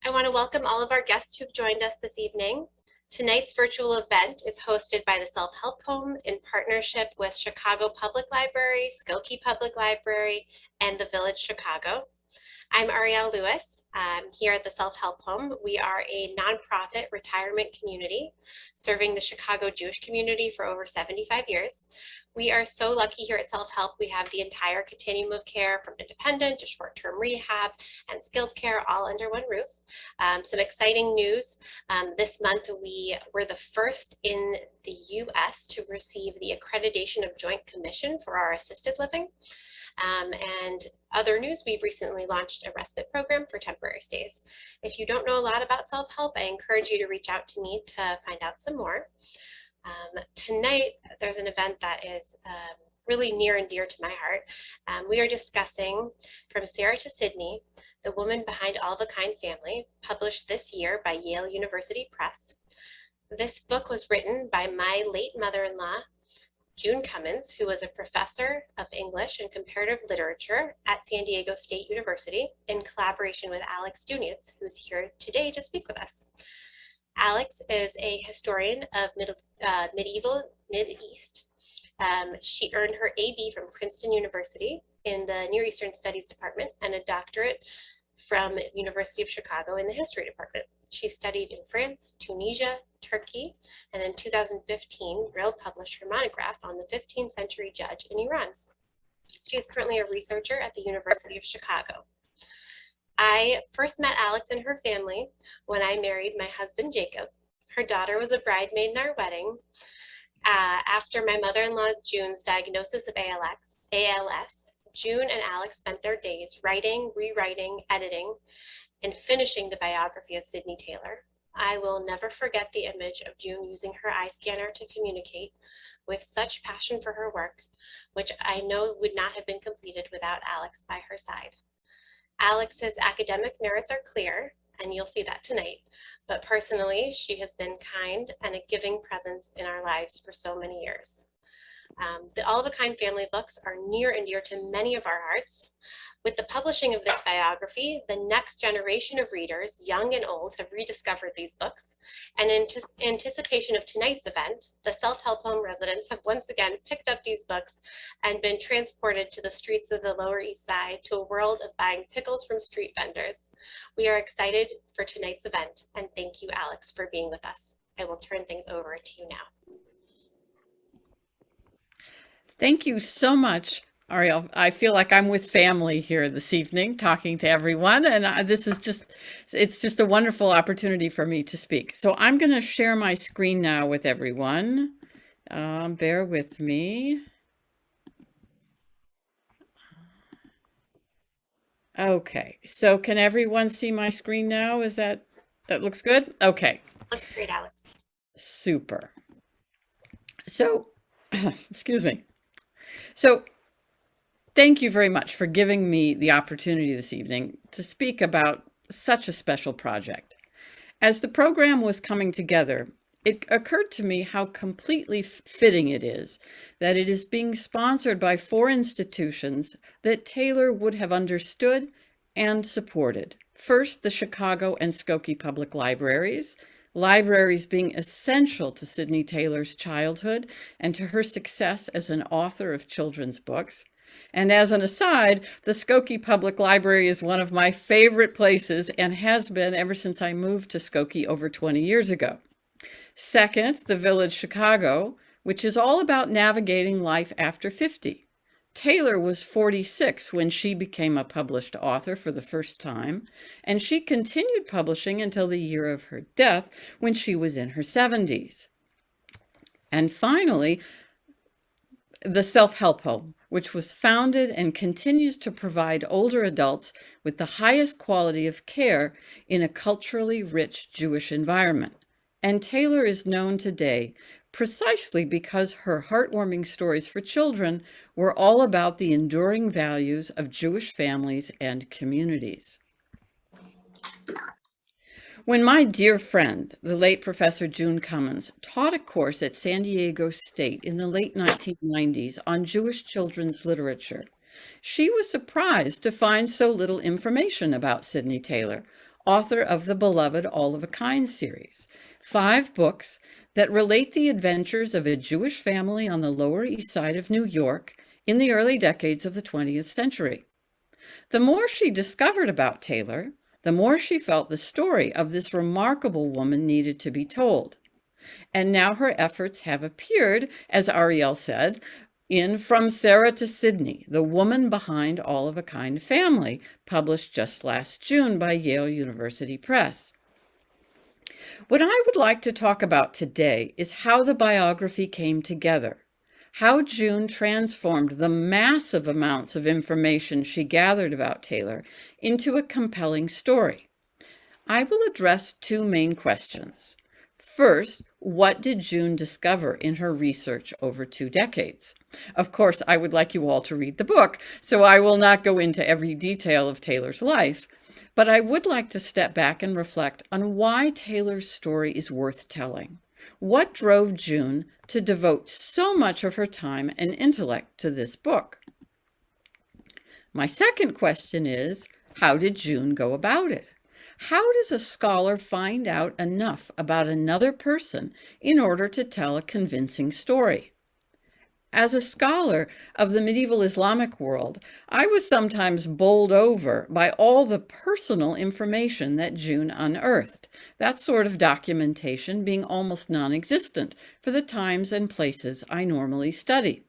I want to welcome all of our guests who've joined us this evening. Tonight's virtual event is hosted by the Self-Help Home in partnership with Chicago Public Library, Skokie Public Library, and the Village Chicago. I'm Arielle Lewis. Here at the Self-Help Home. We are a nonprofit retirement community serving the Chicago Jewish community for over 75 years. We are so lucky here at Self-Help. We have the entire continuum of care from independent to short-term rehab and skilled care all under one roof. Some exciting news. This month we were the first in the US to receive the accreditation of Joint Commission for our assisted living. And other news, we've recently launched a respite program for temporary stays. If you don't know a lot about self-help, I encourage you to reach out to me to find out some more. Tonight, there's an event that is really near and dear to my heart. We are discussing From Sarah to Sydney, The Woman Behind All the Kind Family, published this year by Yale University Press. This book was written by my late mother-in-law, June Cummins, who was a professor of English and comparative literature at San Diego State University in collaboration with Alex who's here today to speak with us. Alex is a historian of medieval Mid-East. She earned her AB from Princeton University in the Near Eastern Studies Department and a doctorate from the University of Chicago in the History Department. She studied in France, Tunisia, Turkey, and in 2015, Brill published her monograph on the 15th century judge in Iran. She is currently a researcher at the University of Chicago. I first met Alex and her family when I married my husband, Jacob. Her daughter was a bridesmaid in our wedding. After my mother-in-law, June's diagnosis of ALS, June and Alex spent their days writing, rewriting, editing, and finishing the biography of Sydney Taylor. I will never forget the image of June using her eye scanner to communicate with such passion for her work, which I know would not have been completed without Alex by her side. Alex's academic merits are clear, and you'll see that tonight, but personally, she has been kind and a giving presence in our lives for so many years. The All of a Kind family books are near and dear to many of our hearts. With the publishing of this biography, the next generation of readers, young and old, have rediscovered these books. And in anticipation of tonight's event, the Self-Help Home residents have once again picked up these books and been transported to the streets of the Lower East Side to a world of buying pickles from street vendors. We are excited for tonight's event, and thank you, Alex, for being with us. I will turn things over to you now. Thank you so much, Arielle. I feel like I'm with family here this evening talking to everyone, and it's just a wonderful opportunity for me to speak. So I'm going to share my screen now with everyone. Bear with me. Okay, so can everyone see my screen now? That looks good? Okay. Looks great, Alex. Super. So, excuse me. So thank you very much for giving me the opportunity this evening to speak about such a special project. As the program was coming together, it occurred to me how completely fitting it is that it is being sponsored by 4 institutions that Taylor would have understood and supported. First, the Chicago and Skokie Public Libraries, libraries being essential to Sydney Taylor's childhood and to her success as an author of children's books. And as an aside, the Skokie Public Library is one of my favorite places and has been ever since I moved to Skokie over 20 years ago. Second, the Village Chicago, which is all about navigating life after 50. Taylor was 46 when she became a published author for the first time, and she continued publishing until the year of her death when she was in her 70s. And finally, the Self-Help Home, which was founded and continues to provide older adults with the highest quality of care in a culturally rich Jewish environment. And Taylor is known today precisely because her heartwarming stories for children were all about the enduring values of Jewish families and communities. When my dear friend, the late Professor June Cummins, taught a course at San Diego State in the late 1990s on Jewish children's literature, she was surprised to find so little information about Sydney Taylor, author of the beloved All of a Kind series, 5 books that relate the adventures of a Jewish family on the Lower East Side of New York in the early decades of the 20th century. The more she discovered about Taylor, the more she felt the story of this remarkable woman needed to be told. And now her efforts have appeared, as Ariel said, in From Sarah to Sydney, The Woman Behind All of a Kind Family, published just last June by Yale University Press. What I would like to talk about today is how the biography came together, how June transformed the massive amounts of information she gathered about Taylor into a compelling story. I will address 2 main questions. First, what did June discover in her research over 2 decades? Of course, I would like you all to read the book, so I will not go into every detail of Taylor's life, but I would like to step back and reflect on why Taylor's story is worth telling. What drove June to devote so much of her time and intellect to this book? My second question is, how did June go about it? How does a scholar find out enough about another person in order to tell a convincing story? As a scholar of the medieval Islamic world, I was sometimes bowled over by all the personal information that June unearthed, that sort of documentation being almost non-existent for the times and places I normally study.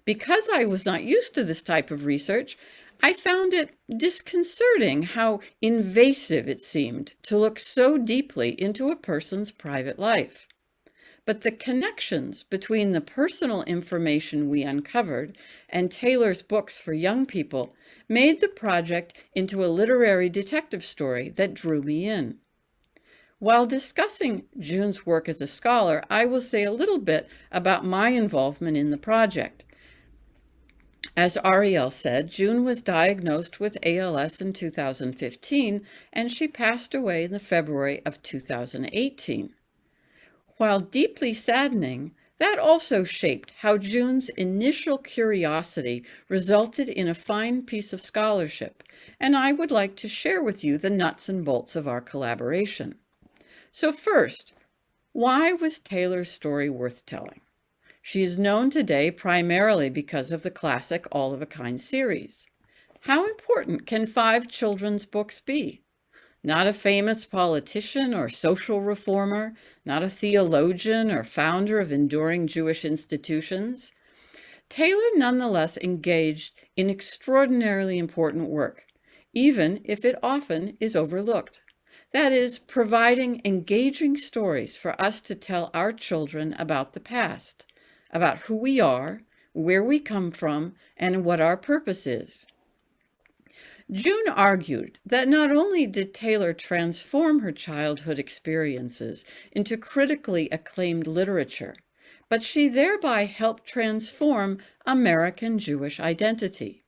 Because I was not used to this type of research, I found it disconcerting how invasive it seemed to look so deeply into a person's private life. But the connections between the personal information we uncovered and Taylor's books for young people made the project into a literary detective story that drew me in. While discussing June's work as a scholar, I will say a little bit about my involvement in the project. As Ariel said, June was diagnosed with ALS in 2015, and she passed away in the February of 2018. While deeply saddening, that also shaped how June's initial curiosity resulted in a fine piece of scholarship, and I would like to share with you the nuts and bolts of our collaboration. So first, why was Taylor's story worth telling? She is known today primarily because of the classic All of a Kind series. How important can 5 children's books be? Not a famous politician or social reformer, not a theologian or founder of enduring Jewish institutions. Taylor nonetheless engaged in extraordinarily important work, even if it often is overlooked. That is, providing engaging stories for us to tell our children about the past, about who we are, where we come from, and what our purpose is. June argued that not only did Taylor transform her childhood experiences into critically acclaimed literature, but she thereby helped transform American Jewish identity.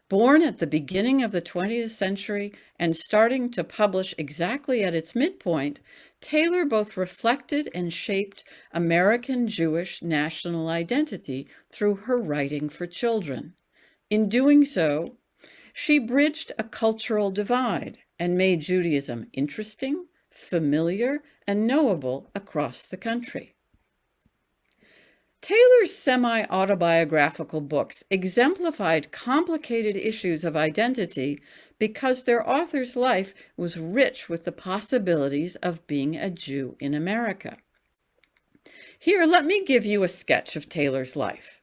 Born at the beginning of the 20th century and starting to publish exactly at its midpoint, Taylor both reflected and shaped American Jewish national identity through her writing for children. In doing so, she bridged a cultural divide and made Judaism interesting, familiar, and knowable across the country. Taylor's semi-autobiographical books exemplified complicated issues of identity because their author's life was rich with the possibilities of being a Jew in America. Here, let me give you a sketch of Taylor's life.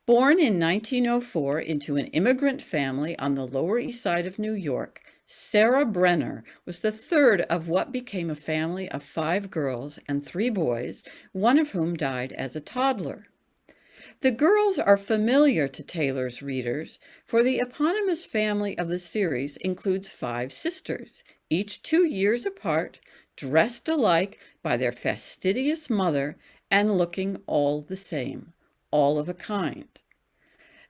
Born in 1904 into an immigrant family on the Lower East Side of New York, Sarah Brenner was the third of what became a family of 5 girls and 3 boys, one of whom died as a toddler. The girls are familiar to Taylor's readers, for the eponymous family of the series includes 5 sisters, each 2 years apart, dressed alike by their fastidious mother and looking all the same, all of a kind.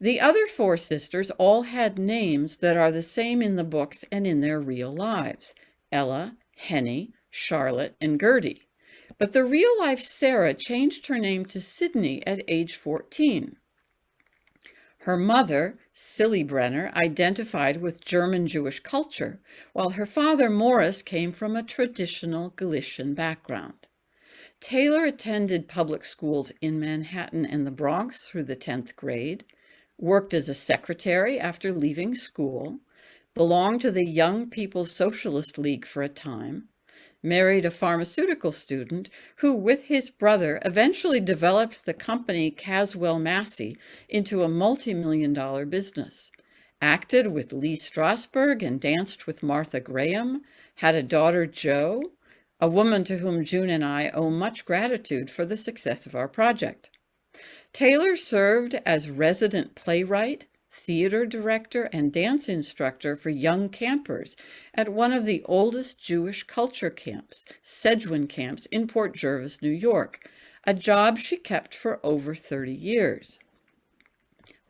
The other 4 sisters all had names that are the same in the books and in their real lives: Ella, Henny, Charlotte, and Gertie. But the real-life Sarah changed her name to Sydney at age 14. Her mother, Silly Brenner, identified with German Jewish culture, while her father, Morris, came from a traditional Galician background. Taylor attended public schools in Manhattan and the Bronx through the 10th grade, worked as a secretary after leaving school, belonged to the Young People's Socialist League for a time, married a pharmaceutical student who, with his brother, eventually developed the company Caswell Massey into a multi-million-dollar business, acted with Lee Strasberg and danced with Martha Graham, had a daughter, Jo, a woman to whom June and I owe much gratitude for the success of our project. Taylor served as resident playwright, theater director, and dance instructor for young campers at one of the oldest Jewish culture camps, Sedgwick Camps, in Port Jervis, New York, a job she kept for over 30 years.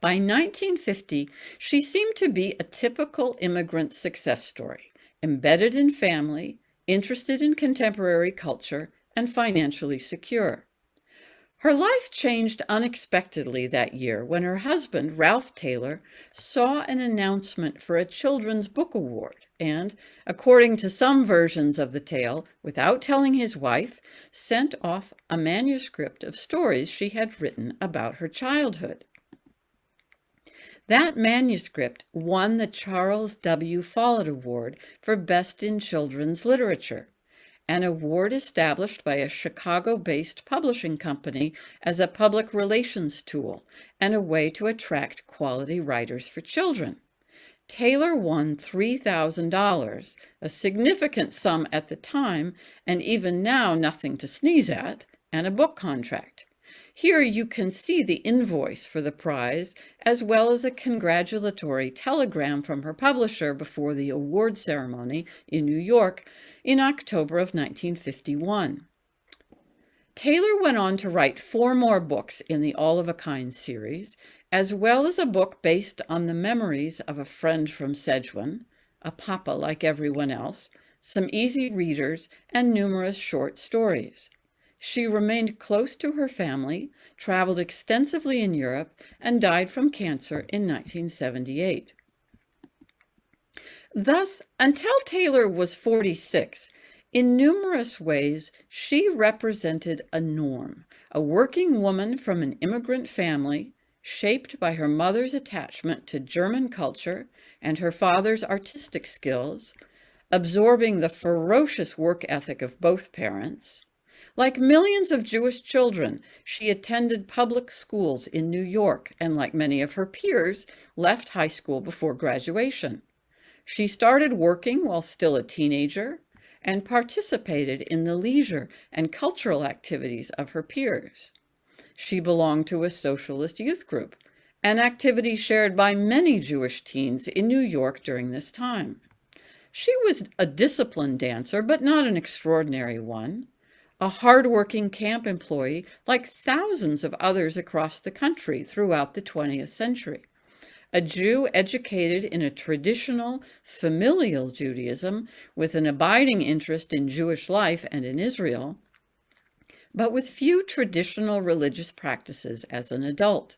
By 1950, she seemed to be a typical immigrant success story, embedded in family, interested in contemporary culture, and financially secure. Her life changed unexpectedly that year when her husband, Ralph Taylor, saw an announcement for a children's book award and, according to some versions of the tale, without telling his wife, sent off a manuscript of stories she had written about her childhood. That manuscript won the Charles W. Follett Award for Best in Children's Literature, an award established by a Chicago-based publishing company as a public relations tool and a way to attract quality writers for children. Taylor won $3,000, a significant sum at the time, and even now nothing to sneeze at, and a book contract. Here you can see the invoice for the prize, as well as a congratulatory telegram from her publisher before the award ceremony in New York in October of 1951. Taylor went on to write 4 more books in the All of a Kind series, as well as a book based on the memories of a friend from Sedgwick, a papa like everyone else, some easy readers, and numerous short stories. She remained close to her family, traveled extensively in Europe, and died from cancer in 1978. Thus, until Taylor was 46, in numerous ways, she represented a norm, a working woman from an immigrant family, shaped by her mother's attachment to German culture and her father's artistic skills, absorbing the ferocious work ethic of both parents. Like millions of Jewish children, she attended public schools in New York and, like many of her peers, left high school before graduation. She started working while still a teenager and participated in the leisure and cultural activities of her peers. She belonged to a socialist youth group, an activity shared by many Jewish teens in New York during this time. She was a disciplined dancer, but not an extraordinary one. A hardworking camp employee like thousands of others across the country throughout the 20th century. A Jew educated in a traditional, familial Judaism with an abiding interest in Jewish life and in Israel, but with few traditional religious practices as an adult.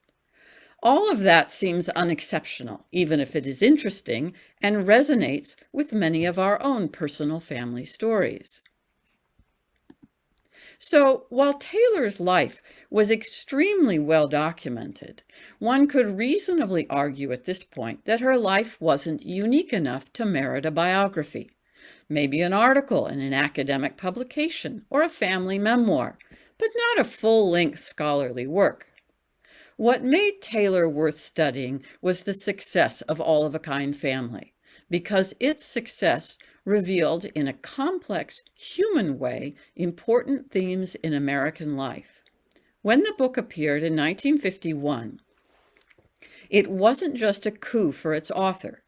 All of that seems unexceptional, even if it is interesting and resonates with many of our own personal family stories. So, while Taylor's life was extremely well documented, one could reasonably argue at this point that her life wasn't unique enough to merit a biography, maybe an article in an academic publication or a family memoir, but not a full-length scholarly work. What made Taylor worth studying was the success of All of a Kind Family, because its success revealed in a complex, human way important themes in American life. When the book appeared in 1951, it wasn't just a coup for its author.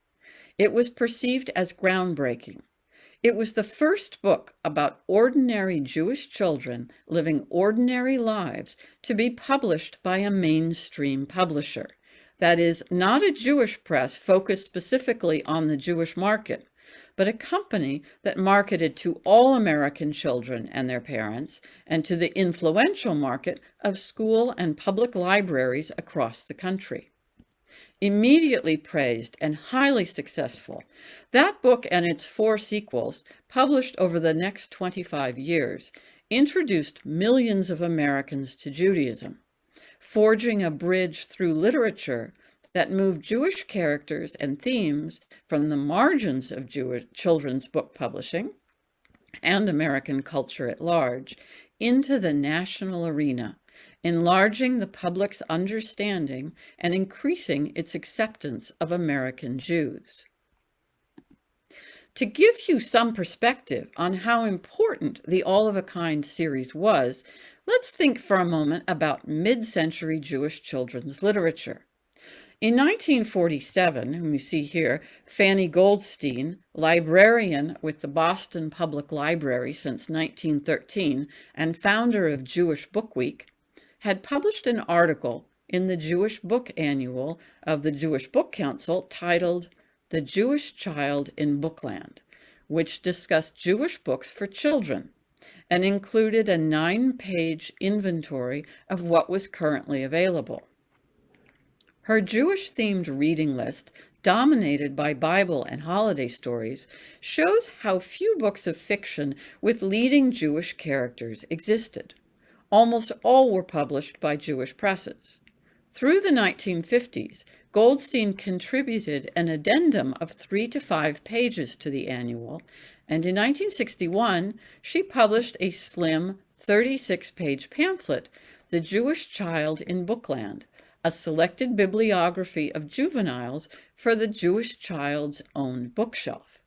It was perceived as groundbreaking. It was the first book about ordinary Jewish children living ordinary lives to be published by a mainstream publisher. That is, not a Jewish press focused specifically on the Jewish market, but a company that marketed to all American children and their parents, and to the influential market of school and public libraries across the country. Immediately praised and highly successful, that book and its 4 sequels, published over the next 25 years, introduced millions of Americans to Judaism, forging a bridge through literature that moved Jewish characters and themes from the margins of Jewish children's book publishing and American culture at large into the national arena, enlarging the public's understanding and increasing its acceptance of American Jews. To give you some perspective on how important the All of a Kind series was, let's think for a moment about mid-century Jewish children's literature. In 1947, whom you see here, Fanny Goldstein, librarian with the Boston Public Library since 1913 and founder of Jewish Book Week, had published an article in the Jewish Book Annual of the Jewish Book Council titled "The Jewish Child in Bookland," which discussed Jewish books for children and included a 9-page inventory of what was currently available. Her Jewish-themed reading list, dominated by Bible and holiday stories, shows how few books of fiction with leading Jewish characters existed. Almost all were published by Jewish presses. Through the 1950s, Goldstein contributed an addendum of 3 to 5 pages to the annual, and in 1961, she published a slim 36-page pamphlet, The Jewish Child in Bookland, a selected bibliography of juveniles for the Jewish child's own bookshelf.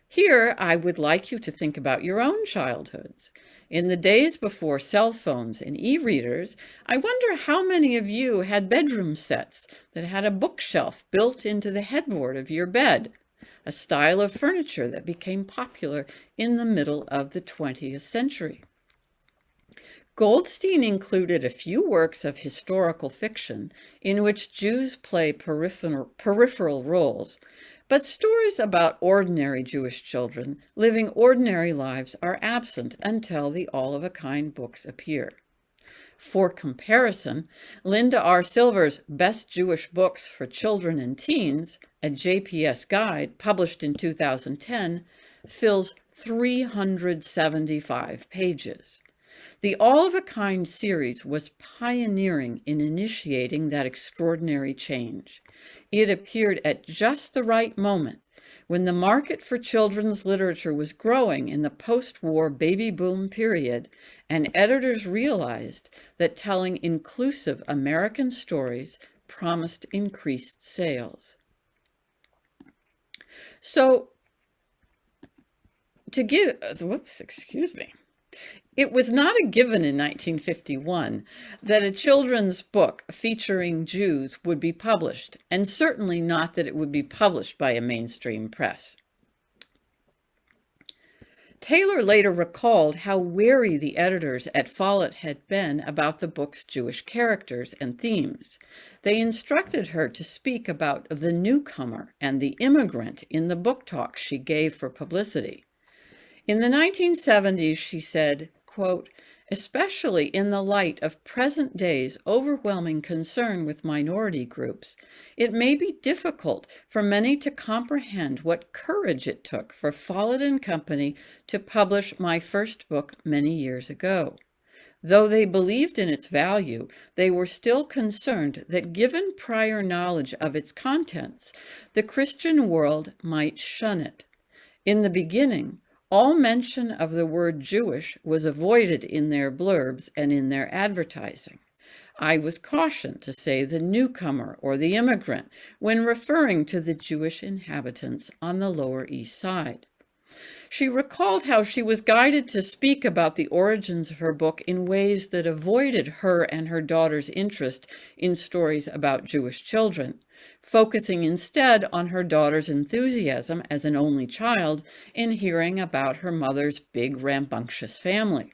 Here, I would like you to think about your own childhoods. In the days before cell phones and e-readers, I wonder how many of you had bedroom sets that had a bookshelf built into the headboard of your bed, a style of furniture that became popular in the middle of the 20th century. Goldstein included a few works of historical fiction in which Jews play peripheral roles, but stories about ordinary Jewish children living ordinary lives are absent until the All of a Kind books appear. For comparison, Linda R. Silver's Best Jewish Books for Children and Teens, a JPS guide published in 2010, fills 375 pages. The All of a Kind series was pioneering in initiating that extraordinary change. It appeared at just the right moment, when the market for children's literature was growing in the post-war baby boom period, and editors realized that telling inclusive American stories promised increased sales. So, it was not a given in 1951 that a children's book featuring Jews would be published, and certainly not that it would be published by a mainstream press. Taylor later recalled how wary the editors at Follett had been about the book's Jewish characters and themes. They instructed her to speak about the newcomer and the immigrant in the book talks she gave for publicity. In the 1970s, she said, quote, "Especially in the light of present day's overwhelming concern with minority groups, it may be difficult for many to comprehend what courage it took for Follett and Company to publish my first book many years ago. Though they believed in its value, they were still concerned that given prior knowledge of its contents, the Christian world might shun it. In the beginning, all mention of the word Jewish was avoided in their blurbs and in their advertising. I was cautioned to say the newcomer or the immigrant when referring to the Jewish inhabitants on the Lower East Side." She recalled how she was guided to speak about the origins of her book in ways that avoided her and her daughter's interest in stories about Jewish children, focusing instead on her daughter's enthusiasm as an only child in hearing about her mother's big, rambunctious family.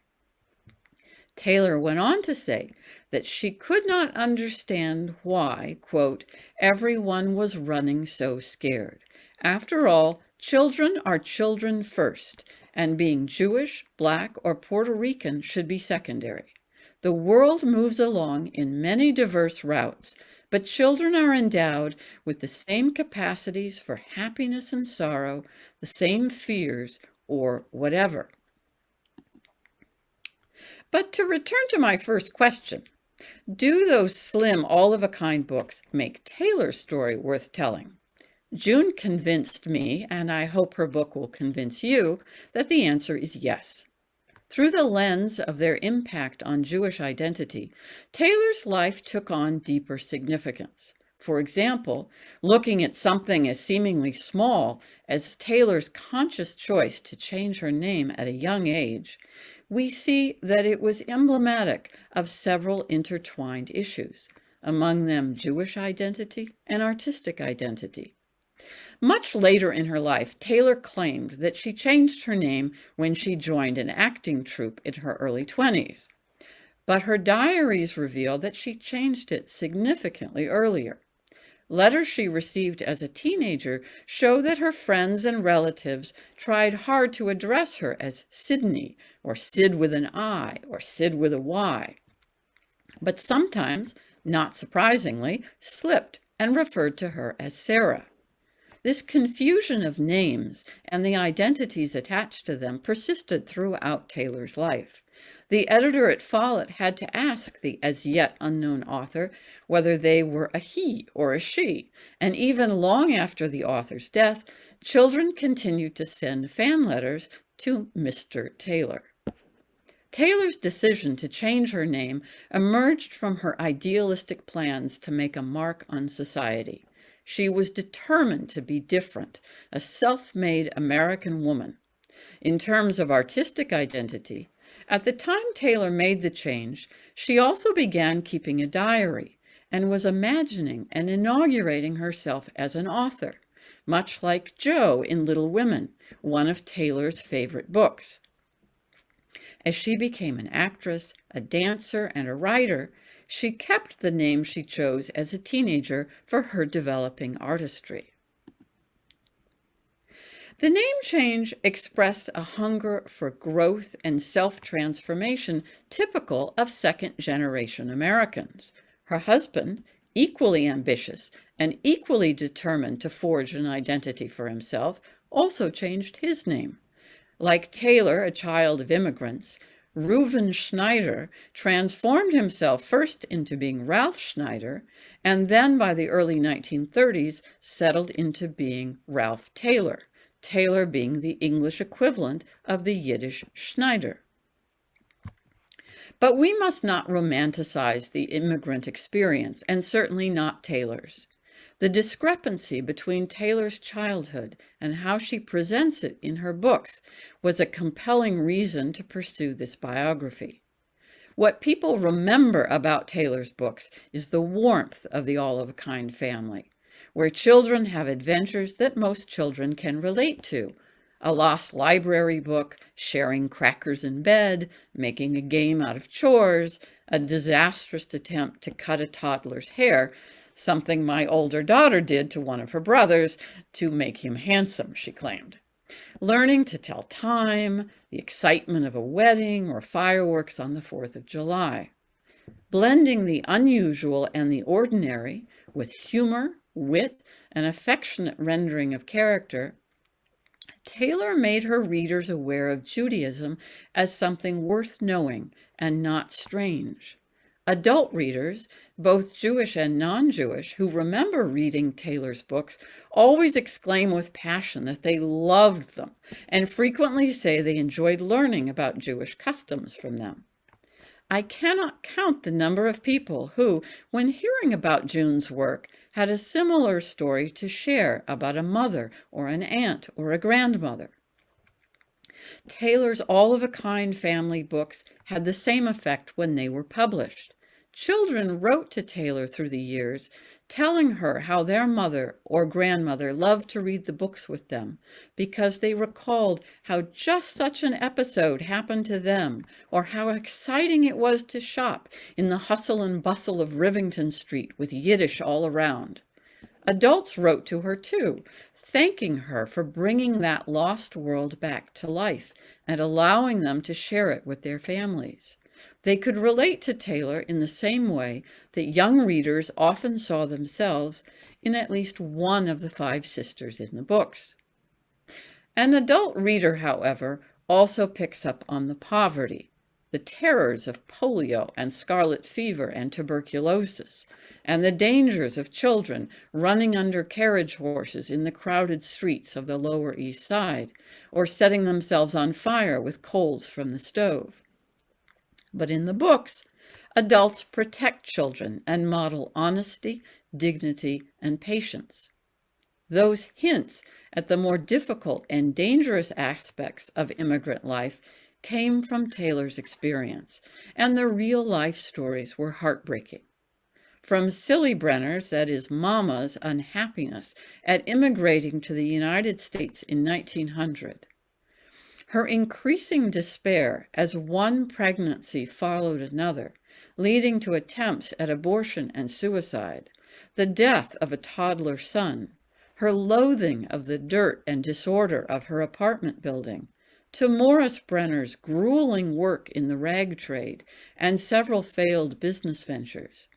Taylor went on to say that she could not understand why, quote, "everyone was running so scared. After all, children are children first, and being Jewish, Black, or Puerto Rican should be secondary. The world moves along in many diverse routes, But children are endowed with the same capacities for happiness and sorrow, the same fears, or whatever. But to return to my first question, do those slim, all-of-a-kind books make Taylor's story worth telling? June convinced me, and I hope her book will convince you, that the answer is yes. Through the lens of their impact on Jewish identity, Taylor's life took on deeper significance. For example, looking at something as seemingly small as Taylor's conscious choice to change her name at a young age, we see that it was emblematic of several intertwined issues, among them Jewish identity and artistic identity. Much later in her life, Taylor claimed that she changed her name when she joined an acting troupe in her early 20s. But her diaries reveal that she changed it significantly earlier. Letters she received as a teenager show that her friends and relatives tried hard to address her as Sydney, or Sid with an I, or Sid with a Y. But sometimes, not surprisingly, slipped and referred to her as Sarah. This confusion of names and the identities attached to them persisted throughout Taylor's life. The editor at Follett had to ask the as yet unknown author whether they were a he or a she, and even long after the author's death, children continued to send fan letters to Mr. Taylor. Taylor's decision to change her name emerged from her idealistic plans to make a mark on society. She was determined to be different, a self-made American woman. In terms of artistic identity, at the time Taylor made the change, she also began keeping a diary and was imagining and inaugurating herself as an author, much like Jo in Little Women, one of Taylor's favorite books. As she became an actress, a dancer, and a writer, she kept the name she chose as a teenager for her developing artistry. The name change expressed a hunger for growth and self-transformation typical of second-generation Americans. Her husband, equally ambitious and equally determined to forge an identity for himself, also changed his name. Like Taylor, a child of immigrants, Reuven Schneider transformed himself first into being Ralph Schneider, and then by the early 1930s settled into being Ralph Taylor, Taylor being the English equivalent of the Yiddish Schneider. But we must not romanticize the immigrant experience, and certainly not Taylor's. The discrepancy between Taylor's childhood and how she presents it in her books was a compelling reason to pursue this biography. What people remember about Taylor's books is the warmth of the all-of-a-kind family, where children have adventures that most children can relate to. A lost library book, sharing crackers in bed, making a game out of chores, a disastrous attempt to cut a toddler's hair, something my older daughter did to one of her brothers to make him handsome, she claimed. Learning to tell time, the excitement of a wedding or fireworks on the 4th of July. Blending the unusual and the ordinary with humor, wit, and affectionate rendering of character, Taylor made her readers aware of Judaism as something worth knowing and not strange. Adult readers, both Jewish and non-Jewish, who remember reading Taylor's books, always exclaim with passion that they loved them and frequently say they enjoyed learning about Jewish customs from them. I cannot count the number of people who, when hearing about June's work, had a similar story to share about a mother or an aunt or a grandmother. Taylor's all-of-a-kind family books had the same effect when they were published. Children wrote to Taylor through the years, telling her how their mother or grandmother loved to read the books with them because they recalled how just such an episode happened to them, or how exciting it was to shop in the hustle and bustle of Rivington Street with Yiddish all around. Adults wrote to her too, thanking her for bringing that lost world back to life and allowing them to share it with their families. They could relate to Taylor in the same way that young readers often saw themselves in at least one of the 5 sisters in the books. An adult reader, however, also picks up on the poverty, the terrors of polio and scarlet fever and tuberculosis, and the dangers of children running under carriage horses in the crowded streets of the Lower East Side, or setting themselves on fire with coals from the stove. But in the books, adults protect children and model honesty, dignity, and patience. Those hints at the more difficult and dangerous aspects of immigrant life came from Taylor's experience, and the real-life stories were heartbreaking. From Silly Brenner's, that is, Mama's unhappiness at immigrating to the United States in 1900, her increasing despair as one pregnancy followed another, leading to attempts at abortion and suicide, the death of a toddler son, her loathing of the dirt and disorder of her apartment building, to Morris Brenner's grueling work in the rag trade and several failed business ventures.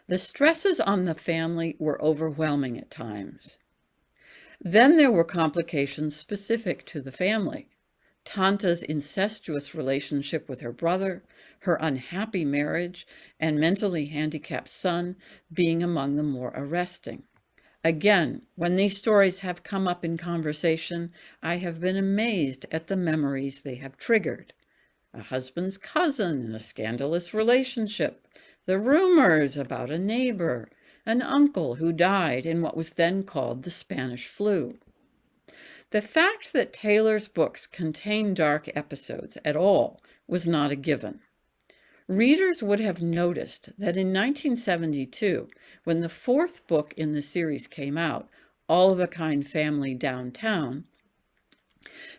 The stresses on the family were overwhelming at times. Then there were complications specific to the family. Tanta's incestuous relationship with her brother, her unhappy marriage, and mentally handicapped son being among the more arresting. Again, when these stories have come up in conversation, I have been amazed at the memories they have triggered. A husband's cousin in a scandalous relationship, the rumors about a neighbor, an uncle who died in what was then called the Spanish flu. The fact that Taylor's books contain dark episodes at all was not a given. Readers would have noticed that in 1972, when the 4th book in the series came out, All of a Kind Family Downtown,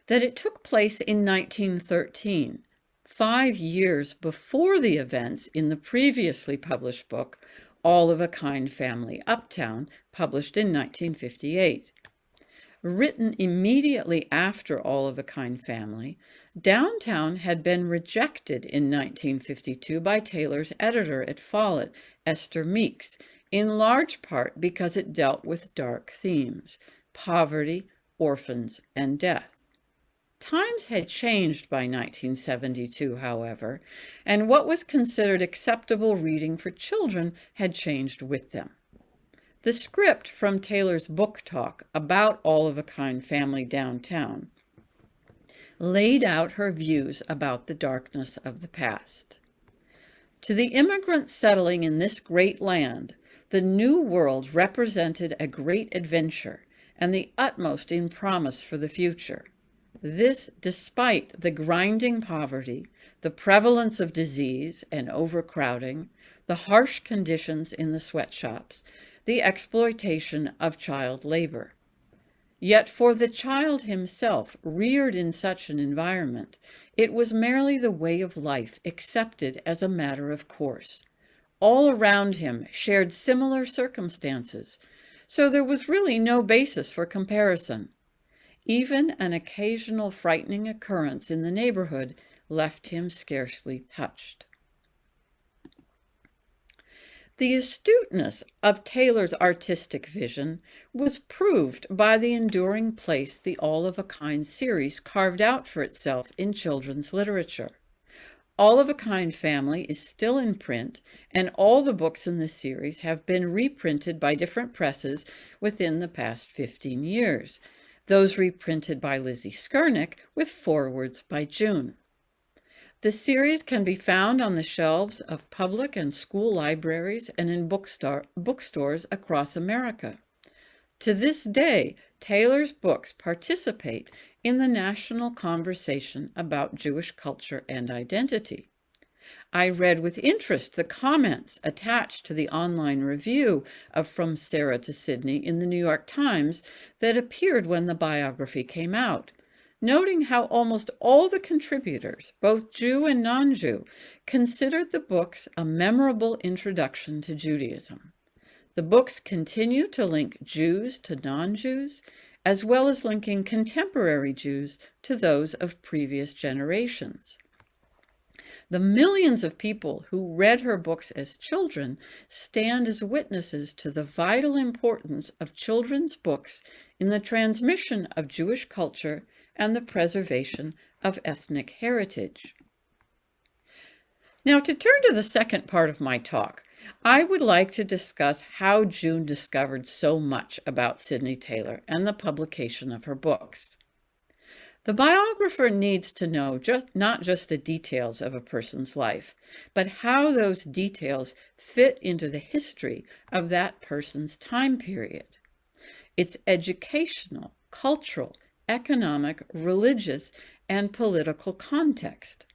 that it took place in 1913, 5 years before the events in the previously published book, All of a Kind Family Uptown, published in 1958. Written immediately after All of a Kind Family, Downtown had been rejected in 1952 by Taylor's editor at Follett, Esther Meeks, in large part because it dealt with dark themes: poverty, orphans, and death. Times had changed by 1972, however, and what was considered acceptable reading for children had changed with them. The script from Taylor's book talk about All of a Kind Family Downtown laid out her views about the darkness of the past. To the immigrants settling in this great land, the New World represented a great adventure and the utmost in promise for the future. This despite the grinding poverty, the prevalence of disease and overcrowding, the harsh conditions in the sweatshops, the exploitation of child labor. Yet for the child himself, reared in such an environment, it was merely the way of life accepted as a matter of course. All around him shared similar circumstances, so there was really no basis for comparison. Even an occasional frightening occurrence in the neighborhood left him scarcely touched. The astuteness of Taylor's artistic vision was proved by the enduring place the All of a Kind series carved out for itself in children's literature. All of a Kind Family is still in print, and all the books in the series have been reprinted by different presses within the past 15 years, those reprinted by Lizzie Skernick with forewords by June. The series can be found on the shelves of public and school libraries and in bookstores across America. To this day, Taylor's books participate in the national conversation about Jewish culture and identity. I read with interest the comments attached to the online review of From Sarah to Sydney in the New York Times that appeared when the biography came out, noting how almost all the contributors, both Jew and non-Jew, considered the books a memorable introduction to Judaism. The books continue to link Jews to non-Jews, as well as linking contemporary Jews to those of previous generations. The millions of people who read her books as children stand as witnesses to the vital importance of children's books in the transmission of Jewish culture and the preservation of ethnic heritage. Now, to turn to the second part of my talk, I would like to discuss how June discovered so much about Sidney Taylor and the publication of her books. The biographer needs to know not just the details of a person's life, but how those details fit into the history of that person's time period, its educational, cultural, economic, religious, and political context.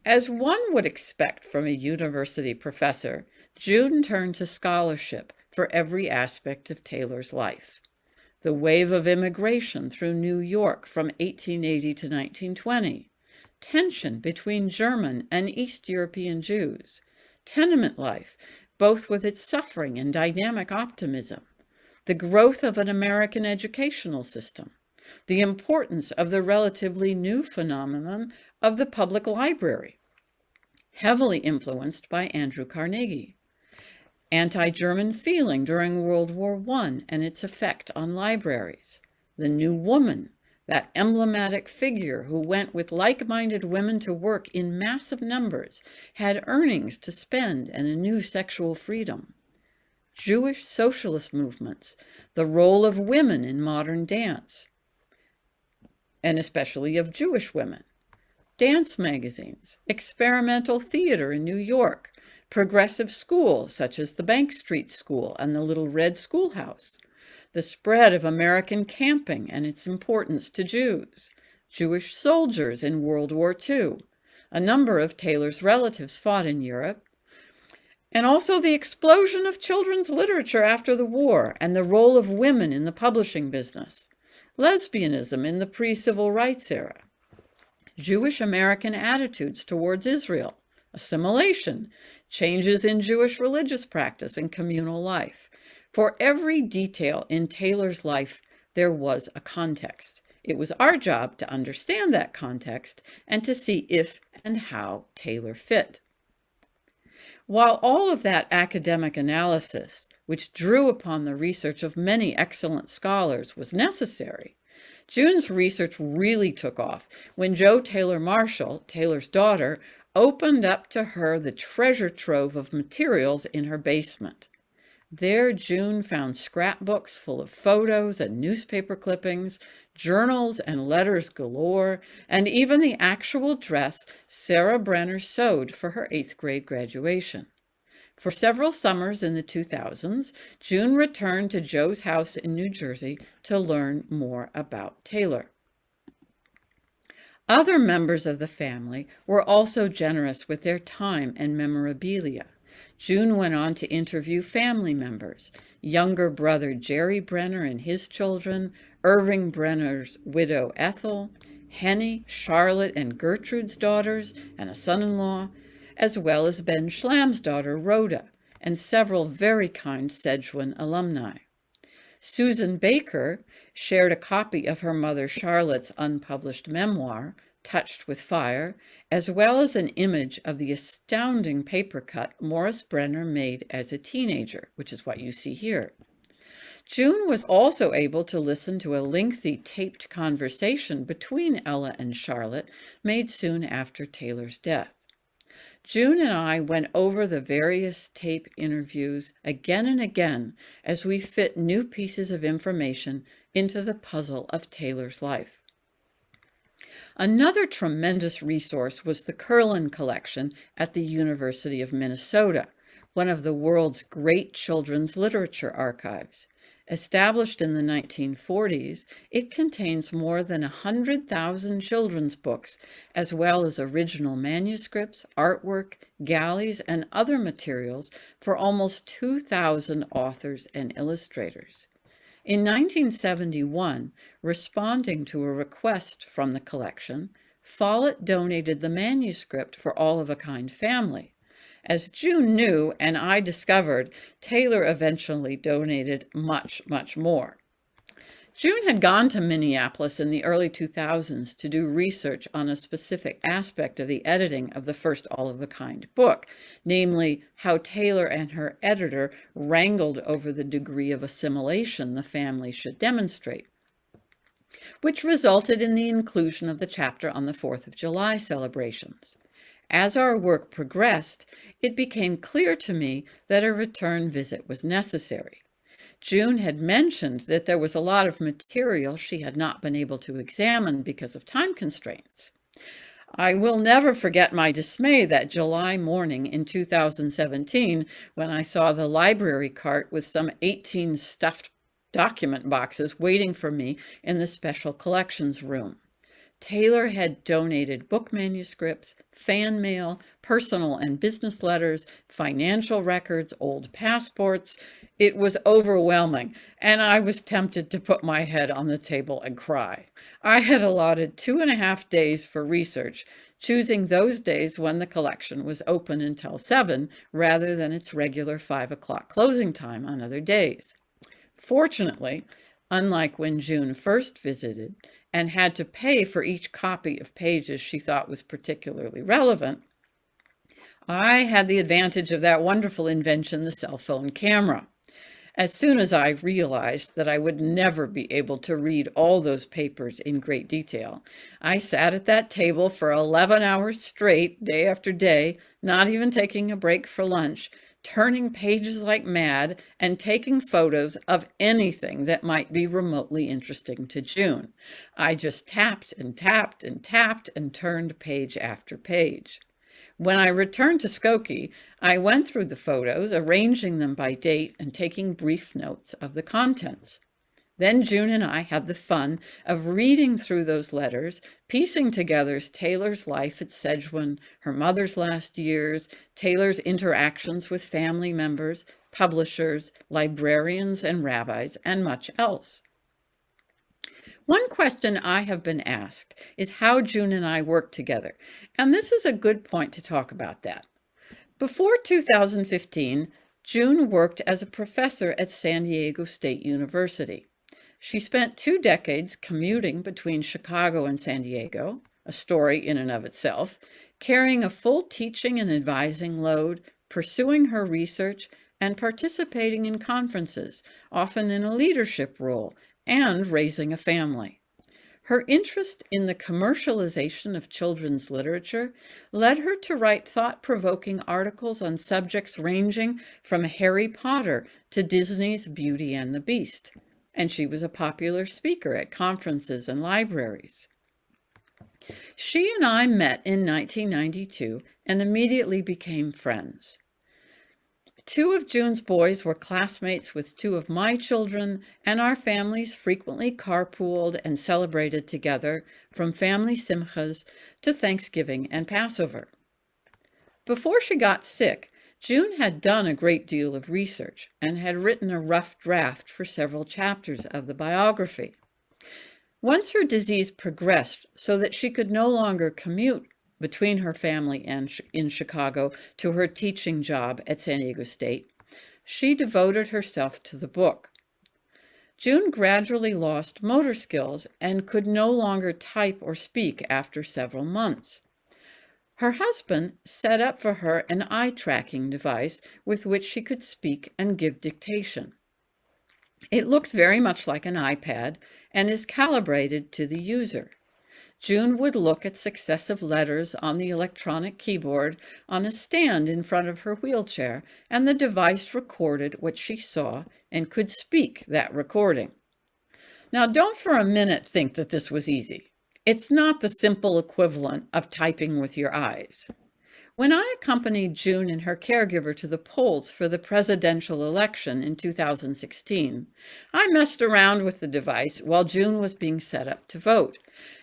As one would expect from a university professor, June turned to scholarship for every aspect of Taylor's life. The wave of immigration through New York from 1880 to 1920, tension between German and East European Jews, tenement life, both with its suffering and dynamic optimism, the growth of an American educational system, the importance of the relatively new phenomenon of the public library, heavily influenced by Andrew Carnegie, anti-German feeling during World War I and its effect on libraries, the new woman, that emblematic figure who went with like-minded women to work in massive numbers, had earnings to spend and a new sexual freedom, Jewish socialist movements, the role of women in modern dance, and especially of Jewish women, dance magazines, experimental theater in New York, progressive schools such as the Bank Street School and the Little Red Schoolhouse, the spread of American camping and its importance to Jews, Jewish soldiers in World War II, a number of Taylor's relatives fought in Europe, and also the explosion of children's literature after the war and the role of women in the publishing business, lesbianism in the pre-civil rights era, Jewish American attitudes towards Israel, assimilation, changes in Jewish religious practice and communal life. For every detail in Taylor's life, there was a context. It was our job to understand that context and to see if and how Taylor fit. While all of that academic analysis, which drew upon the research of many excellent scholars, was necessary, June's research really took off when Jo Taylor Marshall, Taylor's daughter, opened up to her the treasure trove of materials in her basement. There, June found scrapbooks full of photos and newspaper clippings, journals and letters galore, and even the actual dress Sarah Brenner sewed for her 8th grade graduation. For several summers in the 2000s, June returned to Jo's house in New Jersey to learn more about Taylor. Other members of the family were also generous with their time and memorabilia. June went on to interview family members, younger brother Jerry Brenner and his children, Irving Brenner's widow Ethel, Henny, Charlotte, and Gertrude's daughters, and a son-in-law, as well as Ben Schlamm's daughter Rhoda, and several very kind Sedgwick alumni. Susan Baker shared a copy of her mother Charlotte's unpublished memoir, Touched with Fire, as well as an image of the astounding paper cut Morris Brenner made as a teenager, which is what you see here. June was also able to listen to a lengthy taped conversation between Ella and Charlotte made soon after Taylor's death. June and I went over the various tape interviews again and again as we fit new pieces of information into the puzzle of Taylor's life. Another tremendous resource was the Kerlin Collection at the University of Minnesota, one of the world's great children's literature archives. Established in the 1940s, it contains more than 100,000 children's books, as well as original manuscripts, artwork, galleys, and other materials for almost 2,000 authors and illustrators. In 1971, responding to a request from the collection, Follett donated the manuscript for All of a Kind Family. As June knew, and I discovered, Taylor eventually donated much, much more. June had gone to Minneapolis in the early 2000s to do research on a specific aspect of the editing of the first all-of-a-kind book, namely how Taylor and her editor wrangled over the degree of assimilation the family should demonstrate, which resulted in the inclusion of the chapter on the 4th of July celebrations. As our work progressed, it became clear to me that a return visit was necessary. June had mentioned that there was a lot of material she had not been able to examine because of time constraints. I will never forget my dismay that July morning in 2017 when I saw the library cart with some 18 stuffed document boxes waiting for me in the special collections room. Taylor had donated book manuscripts, fan mail, personal and business letters, financial records, old passports. It was overwhelming, and I was tempted to put my head on the table and cry. I had allotted 2.5 days for research, choosing those days when the collection was open until 7 rather than its regular 5 o'clock closing time on other days. Fortunately, unlike when June first visited and had to pay for each copy of pages she thought was particularly relevant, I had the advantage of that wonderful invention, the cell phone camera. As soon as I realized that I would never be able to read all those papers in great detail, I sat at that table for 11 hours straight, day after day, not even taking a break for lunch, turning pages like mad and taking photos of anything that might be remotely interesting to June. I just tapped and tapped and tapped and turned page after page. When I returned to Skokie, I went through the photos, arranging them by date and taking brief notes of the contents. Then June and I had the fun of reading through those letters, piecing together Taylor's life at Sedgwin, her mother's last years, Taylor's interactions with family members, publishers, librarians, and rabbis, and much else. One question I have been asked is how June and I work together, and this is a good point to talk about that. Before 2015, June worked as a professor at San Diego State University. She spent 2 decades commuting between Chicago and San Diego, a story in and of itself, carrying a full teaching and advising load, pursuing her research, and participating in conferences, often in a leadership role, and raising a family. Her interest in the commercialization of children's literature led her to write thought-provoking articles on subjects ranging from Harry Potter to Disney's Beauty and the Beast. And she was a popular speaker at conferences and libraries. She and I met in 1992 and immediately became friends. 2 of June's boys were classmates with 2 of my children, and our families frequently carpooled and celebrated together, from family simchas to Thanksgiving and Passover. Before she got sick, June had done a great deal of research and had written a rough draft for several chapters of the biography. Once her disease progressed so that she could no longer commute between her family and in Chicago to her teaching job at San Diego State, she devoted herself to the book. June gradually lost motor skills and could no longer type or speak after several months. Her husband set up for her an eye tracking device with which she could speak and give dictation. It looks very much like an iPad and is calibrated to the user. June would look at successive letters on the electronic keyboard on a stand in front of her wheelchair, and the device recorded what she saw and could speak that recording. Now, don't for a minute think that this was easy. It's not the simple equivalent of typing with your eyes. When I accompanied June and her caregiver to the polls for the presidential election in 2016, I messed around with the device while June was being set up to vote,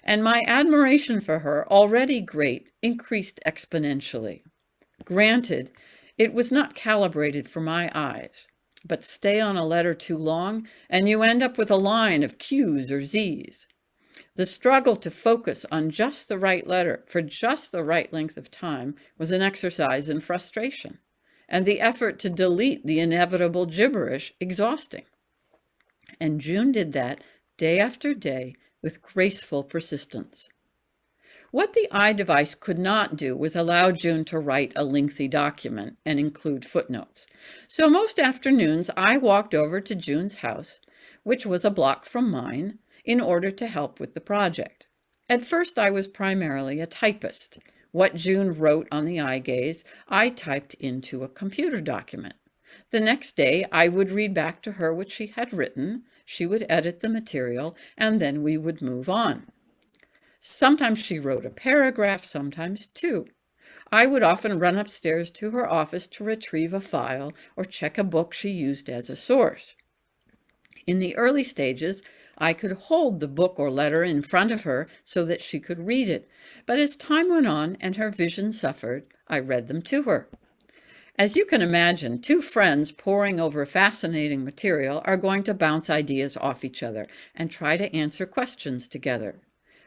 and my admiration for her, already great, increased exponentially. Granted, it was not calibrated for my eyes, but stay on a letter too long, and you end up with a line of Q's or Z's. The struggle to focus on just the right letter for just the right length of time was an exercise in frustration, and the effort to delete the inevitable gibberish exhausting. And June did that day after day with graceful persistence. What the iDevice could not do was allow June to write a lengthy document and include footnotes. So most afternoons, I walked over to June's house, which was a block from mine, in order to help with the project. At first, I was primarily a typist. What June wrote on the iGaze, I typed into a computer document. The next day, I would read back to her what she had written, she would edit the material, and then we would move on. Sometimes she wrote a paragraph, sometimes two. I would often run upstairs to her office to retrieve a file or check a book she used as a source. In the early stages, I could hold the book or letter in front of her so that she could read it, but as time went on and her vision suffered, I read them to her. As you can imagine, two friends poring over fascinating material are going to bounce ideas off each other and try to answer questions together.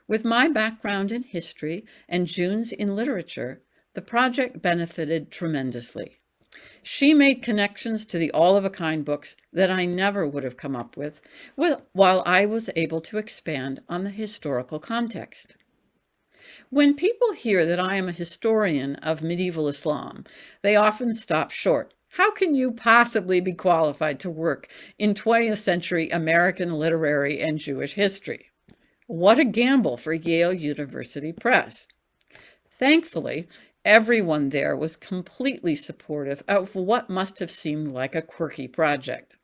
With my background in history and June's in literature, the project benefited tremendously. She made connections to the all-of-a-kind books that I never would have come up with, while I was able to expand on the historical context. When people hear that I am a historian of medieval Islam, they often stop short. How can you possibly be qualified to work in 20th century American literary and Jewish history? What a gamble for Yale University Press. Thankfully, everyone there was completely supportive of what must have seemed like a quirky project.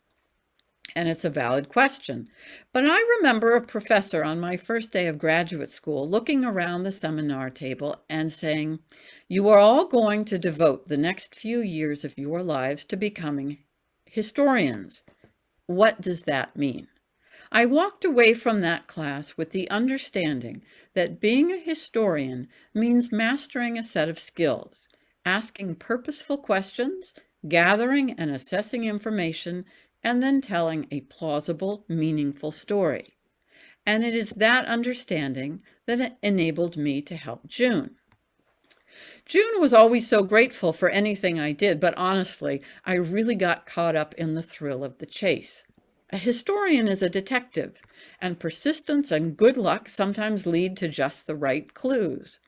And it's a valid question. But I remember a professor on my first day of graduate school looking around the seminar table and saying, "You are all going to devote the next few years of your lives to becoming historians. What does that mean?" I walked away from that class with the understanding that being a historian means mastering a set of skills, asking purposeful questions, gathering and assessing information, and then telling a plausible, meaningful story. And it is that understanding that enabled me to help June. June was always so grateful for anything I did, but honestly, I really got caught up in the thrill of the chase. A historian is a detective, and persistence and good luck sometimes lead to just the right clues.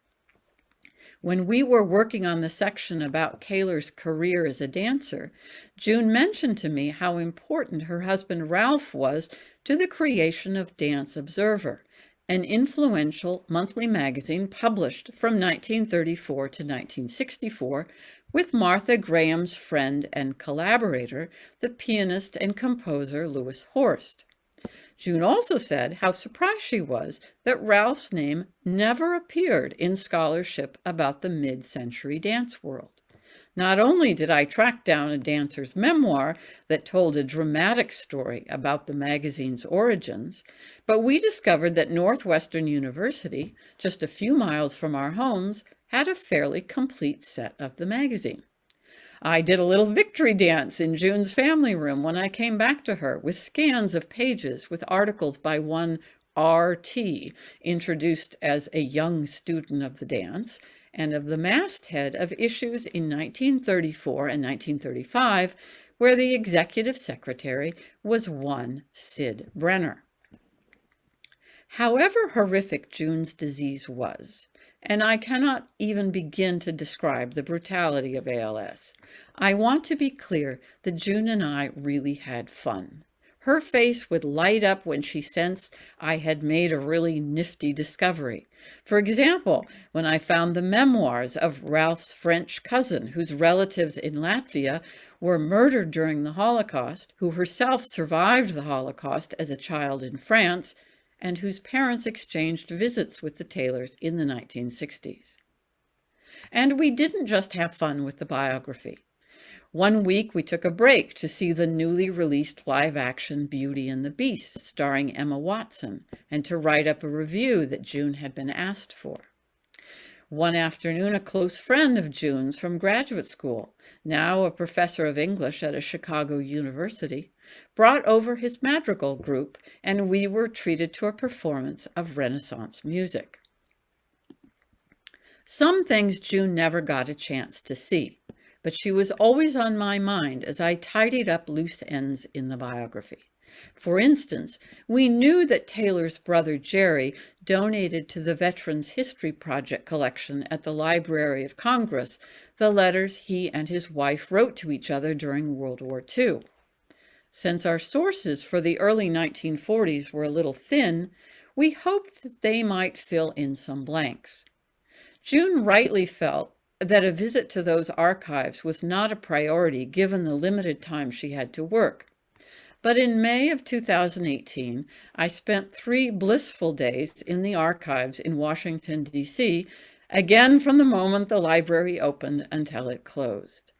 When we were working on the section about Taylor's career as a dancer, June mentioned to me how important her husband Ralph was to the creation of Dance Observer, an influential monthly magazine published from 1934 to 1964, with Martha Graham's friend and collaborator, the pianist and composer Louis Horst. June also said how surprised she was that Ralph's name never appeared in scholarship about the mid-century dance world. Not only did I track down a dancer's memoir that told a dramatic story about the magazine's origins, but we discovered that Northwestern University, just a few miles from our homes, had a fairly complete set of the magazine. I did a little victory dance in June's family room when I came back to her with scans of pages with articles by one R.T., introduced as a young student of the dance, and of the masthead of issues in 1934 and 1935, where the executive secretary was one Sid Brenner. However horrific June's disease was, and I cannot even begin to describe the brutality of ALS, I want to be clear that June and I really had fun. Her face would light up when she sensed I had made a really nifty discovery. For example, when I found the memoirs of Ralph's French cousin, whose relatives in Latvia were murdered during the Holocaust, who herself survived the Holocaust as a child in France, and whose parents exchanged visits with the Taylors in the 1960s. And we didn't just have fun with the biography. One week we took a break to see the newly released live-action Beauty and the Beast starring Emma Watson, and to write up a review that June had been asked for. One afternoon, a close friend of June's from graduate school, now a professor of English at a Chicago university, brought over his madrigal group, and we were treated to a performance of Renaissance music. Some things June never got a chance to see, but she was always on my mind as I tidied up loose ends in the biography. For instance, we knew that Taylor's brother Jerry donated to the Veterans History Project collection at the Library of Congress the letters he and his wife wrote to each other during World War II. Since our sources for the early 1940s were a little thin, we hoped that they might fill in some blanks. June rightly felt that a visit to those archives was not a priority given the limited time she had to work. But in May of 2018, I spent 3 blissful days in the archives in Washington, D.C., again from the moment the library opened until it closed.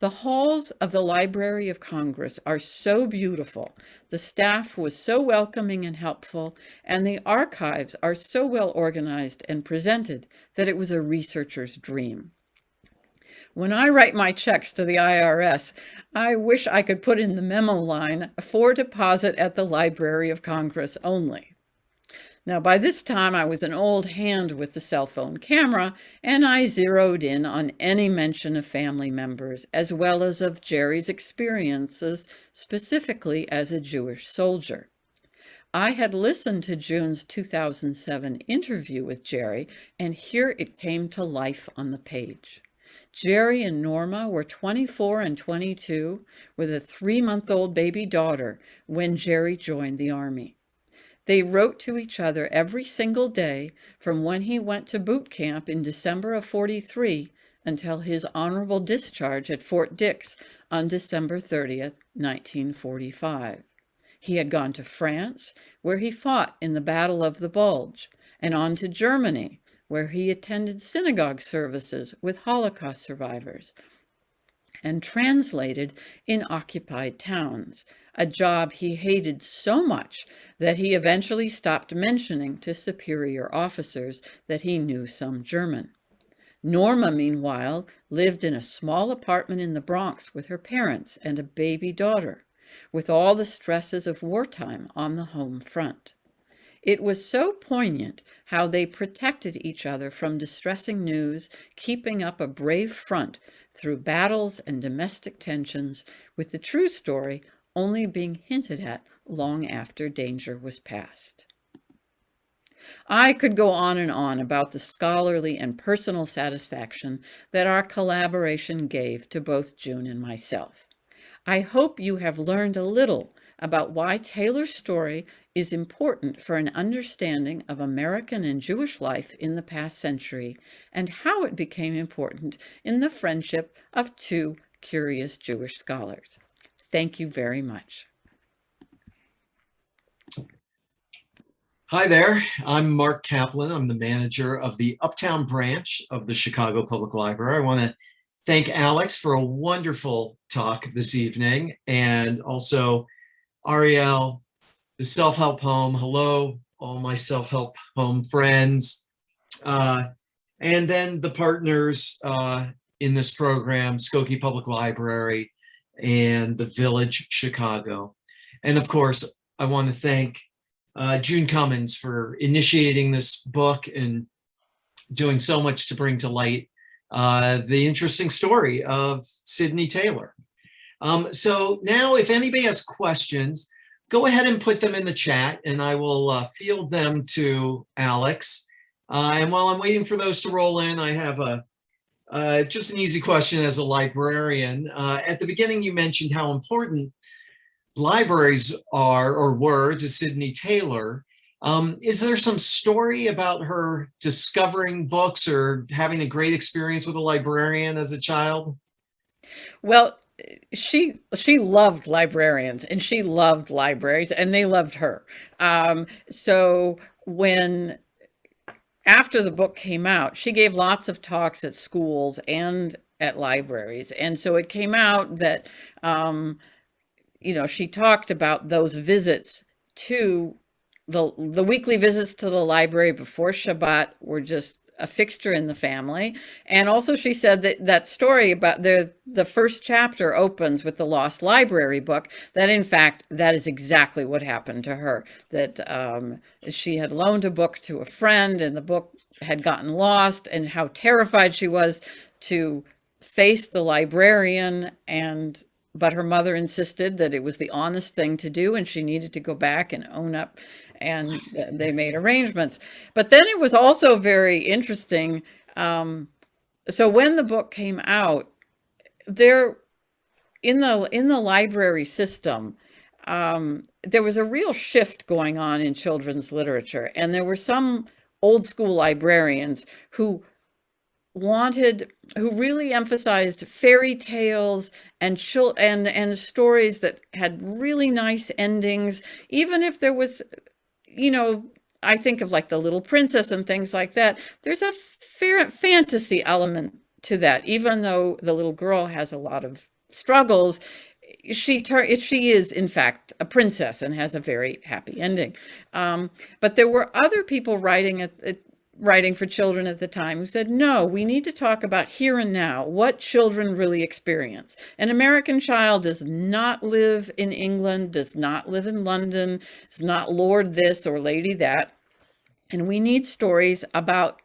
The halls of the Library of Congress are so beautiful, the staff was so welcoming and helpful, and the archives are so well organized and presented that it was a researcher's dream. When I write my checks to the IRS, I wish I could put in the memo line, "for deposit at the Library of Congress only." Now, by this time, I was an old hand with the cell phone camera, and I zeroed in on any mention of family members, as well as of Jerry's experiences, specifically as a Jewish soldier. I had listened to June's 2007 interview with Jerry, and here it came to life on the page. Jerry and Norma were 24 and 22, with a 3-month-old baby daughter when Jerry joined the Army. They wrote to each other every single day from when he went to boot camp in December of 43 until his honorable discharge at Fort Dix on December 30th, 1945. He had gone to France, where he fought in the Battle of the Bulge, and on to Germany, where he attended synagogue services with Holocaust survivors, and translated in occupied towns, a job he hated so much that he eventually stopped mentioning to superior officers that he knew some German. Norma, meanwhile, lived in a small apartment in the Bronx with her parents and a baby daughter, with all the stresses of wartime on the home front. It was so poignant how they protected each other from distressing news, keeping up a brave front through battles and domestic tensions, with the true story only being hinted at long after danger was past. I could go on and on about the scholarly and personal satisfaction that our collaboration gave to both June and myself. I hope you have learned a little about why Taylor's story is important for an understanding of American and Jewish life in the past century, and how it became important in the friendship of 2 curious Jewish scholars. Thank you very much. Hi there, I'm Mark Kaplan. I'm the manager of the Uptown branch of the Chicago Public Library. I want to thank Alex for a wonderful talk this evening, and also Ariel, the Self-Help Home. Hello, all my Self-Help Home friends. And then the partners in this program, Skokie Public Library and the Village Chicago. And of course, I want to thank June Cummins for initiating this book and doing so much to bring to light the interesting story of Sidney Taylor. So now if anybody has questions, go ahead and put them in the chat and I will field them to Alex. And while I'm waiting for those to roll in, I have just an easy question as a librarian. At the beginning, you mentioned how important libraries are or were to Sidney Taylor. Is there some story about her discovering books or having a great experience with a librarian as a child? Well, she loved librarians and she loved libraries and they loved her. So after the book came out, she gave lots of talks at schools and at libraries. And so it came out that, she talked about those visits to the weekly visits to the library before Shabbat were just a fixture in the family. And also she said that story about the first chapter opens with the lost library book, that in fact, that is exactly what happened to her, that she had loaned a book to a friend and the book had gotten lost, and how terrified she was to face the librarian and but her mother insisted that it was the honest thing to do and she needed to go back and own up, and they made arrangements. But then it was also very interesting. So when the book came out, there in the library system, there was a real shift going on in children's literature, and there were some old school librarians who really emphasized fairy tales and stories that had really nice endings, even if there was, I think of like The Little Princess and things like that. There's a fantasy element to that, even though the little girl has a lot of struggles. She is in fact a princess and has a very happy ending. But there were other people writing for children at the time who said, no, we need to talk about here and now, what children really experience. An American child does not live in England, does not live in London, is not Lord this or Lady that. And we need stories about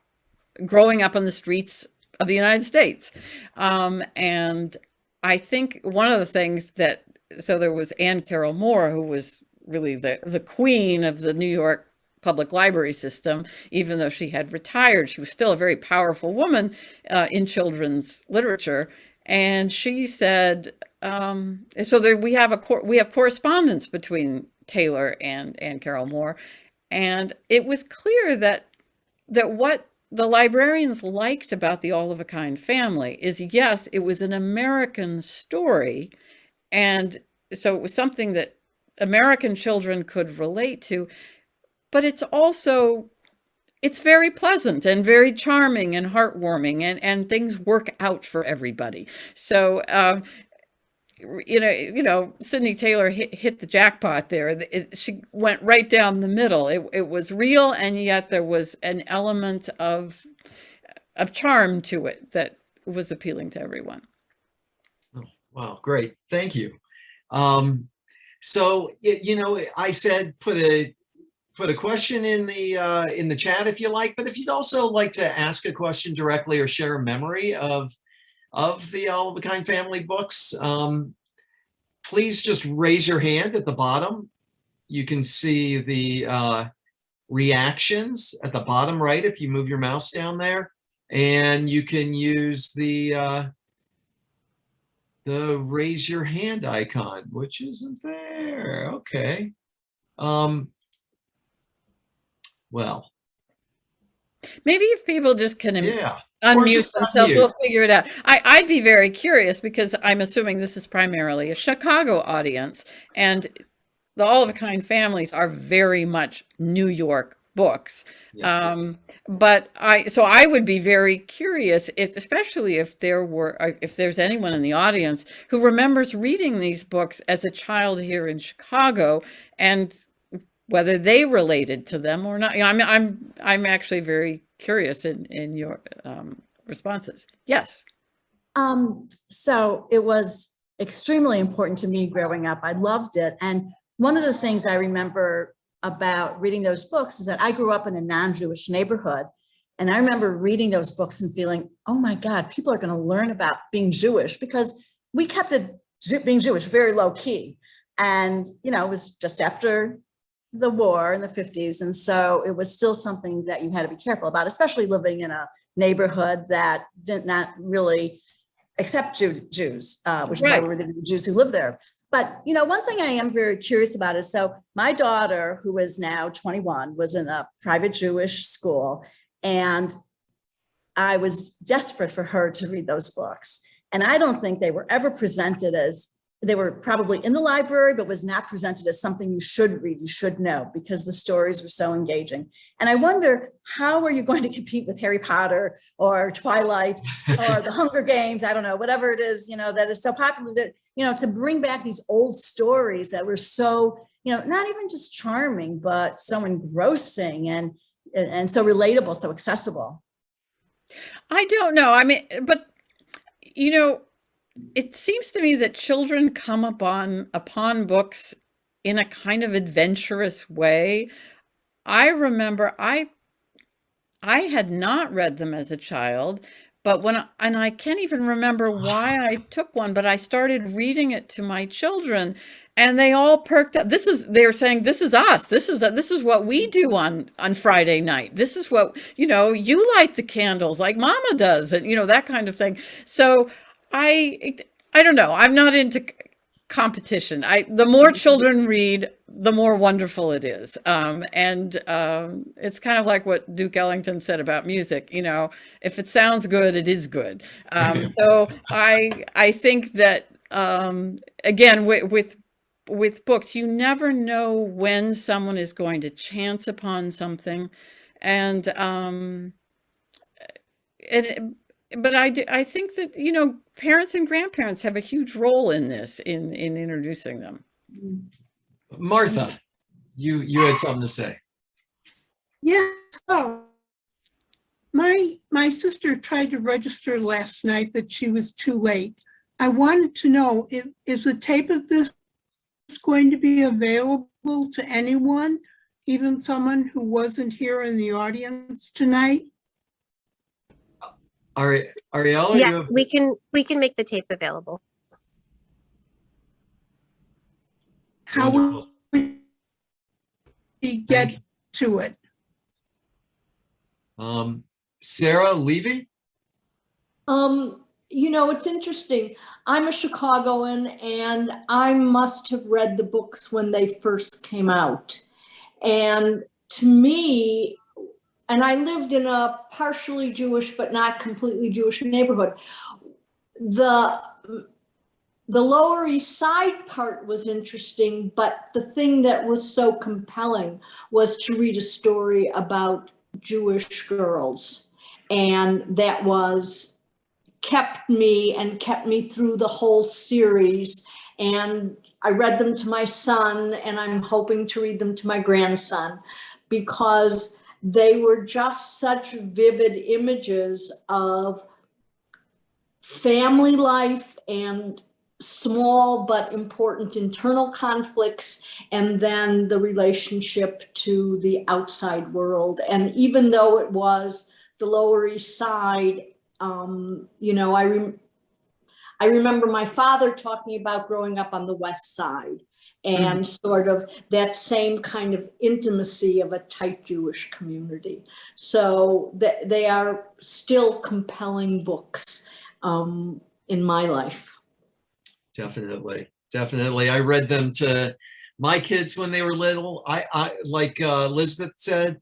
growing up on the streets of the United States. And I think one of the things so there was Anne Carroll Moore, who was really the queen of the New York public library system. Even though she had retired, she was still a very powerful woman in children's literature. And she said, we have correspondence between Taylor and Anne Carroll Moore. And it was clear that what the librarians liked about the All of a Kind family is, yes, it was an American story. And so it was something that American children could relate to, but it's very pleasant and very charming and heartwarming, and things work out for everybody. So, Sydney Taylor hit the jackpot there. She went right down the middle. It was real, and yet there was an element of charm to it that was appealing to everyone. Oh, wow, great, thank you. So I said put a question in the chat if you like, but if you'd also like to ask a question directly or share a memory of the All of a Kind family books, please just raise your hand at the bottom. You can see the reactions at the bottom right if you move your mouse down there, and you can use the raise your hand icon, which isn't there. Okay. Well, maybe if people just can yeah, unmute themselves, we'll figure it out. I'd be very curious, because I'm assuming this is primarily a Chicago audience, and the All of a Kind families are very much New York books. yes. But I would be very curious, especially if there's anyone in the audience who remembers reading these books as a child here in Chicago, and whether they related to them or not. I'm actually very curious in your responses. Yes. So it was extremely important to me growing up. I loved it. And one of the things I remember about reading those books is that I grew up in a non-Jewish neighborhood. And I remember reading those books and feeling, oh my God, people are going to learn about being Jewish, because we kept being Jewish very low key. And, it was just after the war in the 50s. And so it was still something that you had to be careful about, especially living in a neighborhood that did not really accept Jews, which is why we were the Jews who lived there. But, one thing I am very curious about is, so my daughter, who is now 21, was in a private Jewish school, and I was desperate for her to read those books. And I don't think they were ever presented as, they were probably in the library, but was not presented as something you should read, you should know, because the stories were so engaging. And I wonder, how are you going to compete with Harry Potter or Twilight or the Hunger Games? I don't know, whatever it is, that is so popular, that, to bring back these old stories that were so, not even just charming, but so engrossing and so relatable, so accessible. I don't know. But, it seems to me that children come upon books in a kind of adventurous way. I remember I had not read them as a child, But and I can't even remember why I took one, but I started reading it to my children and they all perked up. They're saying, this is us. This is what we do on Friday night. This is what, you light the candles like mama does, and, that kind of thing. So I don't know. I'm not into competition. The more children read, the more wonderful it is. It's kind of like what Duke Ellington said about music. If it sounds good, it is good. So I think that again, with books, you never know when someone is going to chance upon something, and but I think that, parents and grandparents have a huge role in this, in introducing them. Martha, you had something to say. Yeah. Oh, my sister tried to register last night, but she was too late. I wanted to know, is a tape of this going to be available to anyone, even someone who wasn't here in the audience tonight? Ariella? Yes, we can make the tape available. How will we get to it? Sarah Levy? It's interesting. I'm a Chicagoan and I must have read the books when they first came out. And to me, and I lived in a partially Jewish but not completely Jewish neighborhood. The Lower East Side part was interesting, but the thing that was so compelling was to read a story about Jewish girls. And that kept me through the whole series. And I read them to my son, and I'm hoping to read them to my grandson, because they were just such vivid images of family life and small but important internal conflicts, and then the relationship to the outside world. And even though it was the Lower East Side, I remember my father talking about growing up on the West Side, and sort of that same kind of intimacy of a tight Jewish community. So they are still compelling books in my life. Definitely. I read them to my kids when they were little. I like Elizabeth said,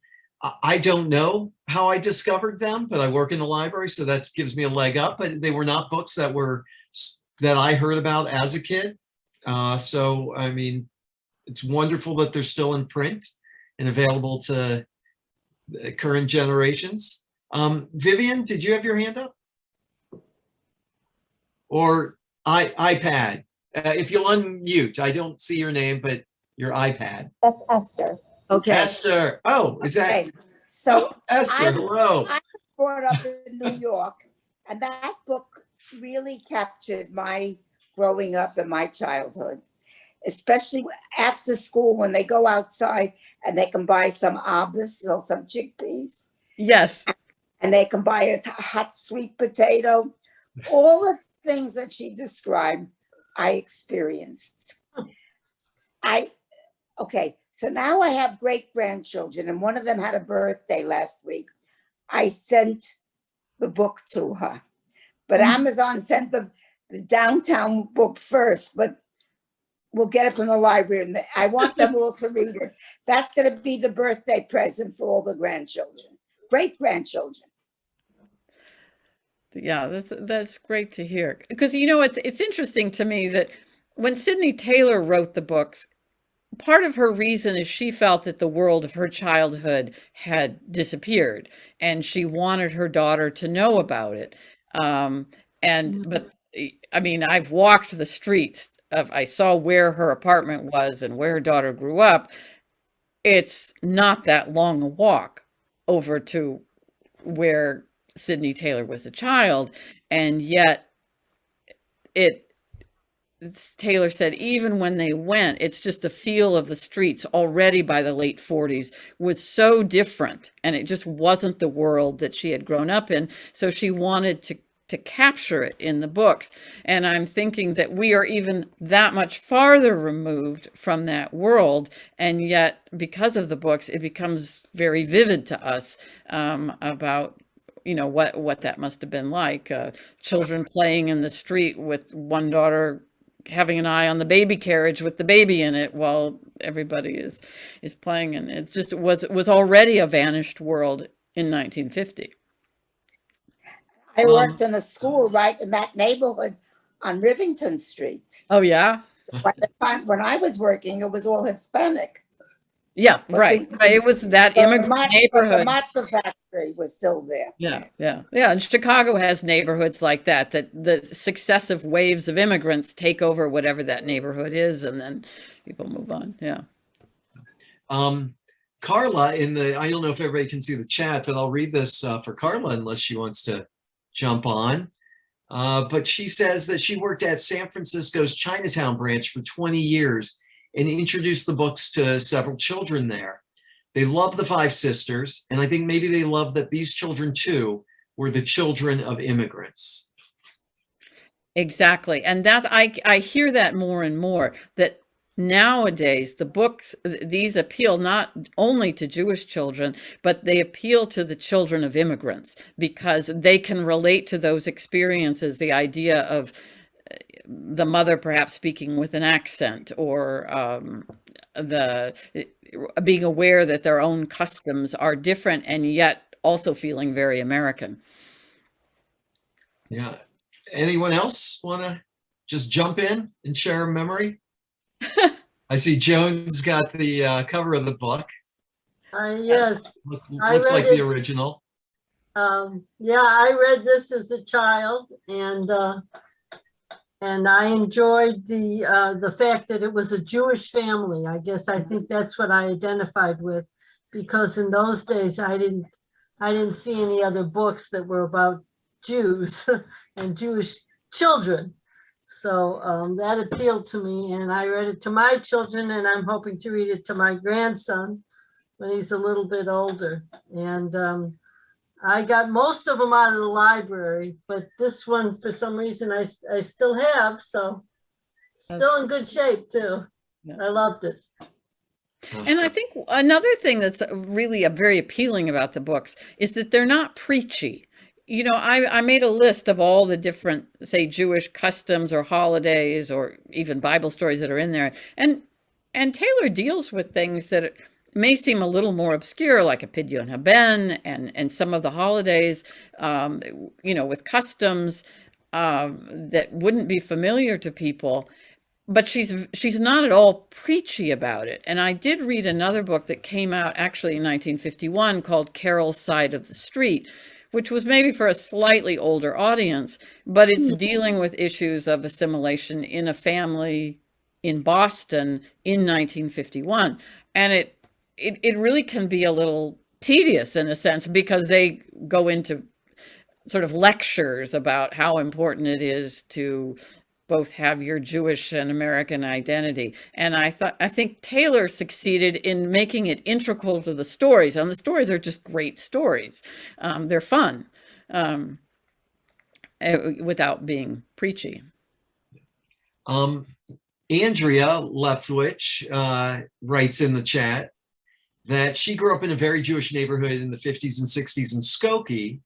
I don't know how I discovered them, but I work in the library, so that gives me a leg up. But they were not books that I heard about as a kid. So, I mean, it's wonderful that they're still in print and available to current generations. Vivian, did you have your hand up? Or iPad? If you'll unmute, I don't see your name, but your iPad. That's Esther. Okay. Esther. Oh, is that? Okay. So Esther, hello. I was brought up in New York, and that book really captured my growing up and my childhood, especially after school when they go outside and they can buy some habas or some chickpeas. Yes. And they can buy a hot sweet potato. All the things that she described, I experienced. Okay, so now I have great-grandchildren, and one of them had a birthday last week. I sent the book to her, but Amazon sent the downtown book first, but we'll get it from the library. And I want them all to read it. That's going to be the birthday present for all the grandchildren, great-grandchildren. Yeah, that's great to hear. Because, it's interesting to me that when Sydney Taylor wrote the books, part of her reason is she felt that the world of her childhood had disappeared and she wanted her daughter to know about it. But I mean, I've walked the streets I saw where her apartment was and where her daughter grew up. It's not that long a walk over to where Sydney Taylor was a child. And yet Taylor said, even when they went, it's just the feel of the streets already by the late 40s was so different. And it just wasn't the world that she had grown up in. So she wanted to capture it in the books. And I'm thinking that we are even that much farther removed from that world. And yet, because of the books, it becomes very vivid to us about what that must have been like. Children playing in the street with one daughter having an eye on the baby carriage with the baby in it while everybody is playing. And it's just, it was already a vanished world in 1950. I worked in a school right in that neighborhood on Rivington Street. Oh, yeah? By the time when I was working, it was all Hispanic. Yeah, right. It was that immigrant neighborhood. The matzo factory was still there. Yeah. And Chicago has neighborhoods like that the successive waves of immigrants take over whatever that neighborhood is, and then people move on. Yeah. Carla, I don't know if everybody can see the chat, but I'll read this for Carla unless she wants to jump on. But she says that she worked at San Francisco's Chinatown branch for 20 years and introduced the books to several children there. They love the Five Sisters, and I think maybe they love that these children too were the children of immigrants. Exactly. And that I hear that more and more, that nowadays the books, these appeal not only to Jewish children, but they appeal to the children of immigrants because they can relate to those experiences, the idea of the mother perhaps speaking with an accent, or the being aware that their own customs are different and yet also feeling very American. Yeah. Anyone else want to just jump in and share a memory? I see Joan's got the cover of the book. Yes. Looks like the original. Yeah, I read this as a child, and I enjoyed the fact that it was a Jewish family. I think that's what I identified with, because in those days I didn't see any other books that were about Jews and Jewish children. So that appealed to me, and I read it to my children, and I'm hoping to read it to my grandson when he's a little bit older. And I got most of them out of the library, but this one, for some reason, I still have, so still in good shape too. Yeah. I loved it. And I think another thing that's really very appealing about the books is that they're not preachy. I made a list of all the different, say, Jewish customs or holidays or even Bible stories that are in there. And Taylor deals with things that may seem a little more obscure, like a Pidyon Haben and some of the holidays, with customs that wouldn't be familiar to people. But she's not at all preachy about it. And I did read another book that came out actually in 1951 called Carol's Side of the Street, which was maybe for a slightly older audience, but it's dealing with issues of assimilation in a family in Boston in 1951. And it really can be a little tedious in a sense, because they go into sort of lectures about how important it is to both have your Jewish and American identity. And I think Taylor succeeded in making it integral to the stories. And the stories are just great stories. They're fun without being preachy. Andrea Leftwich writes in the chat that she grew up in a very Jewish neighborhood in the 50s and 60s in Skokie.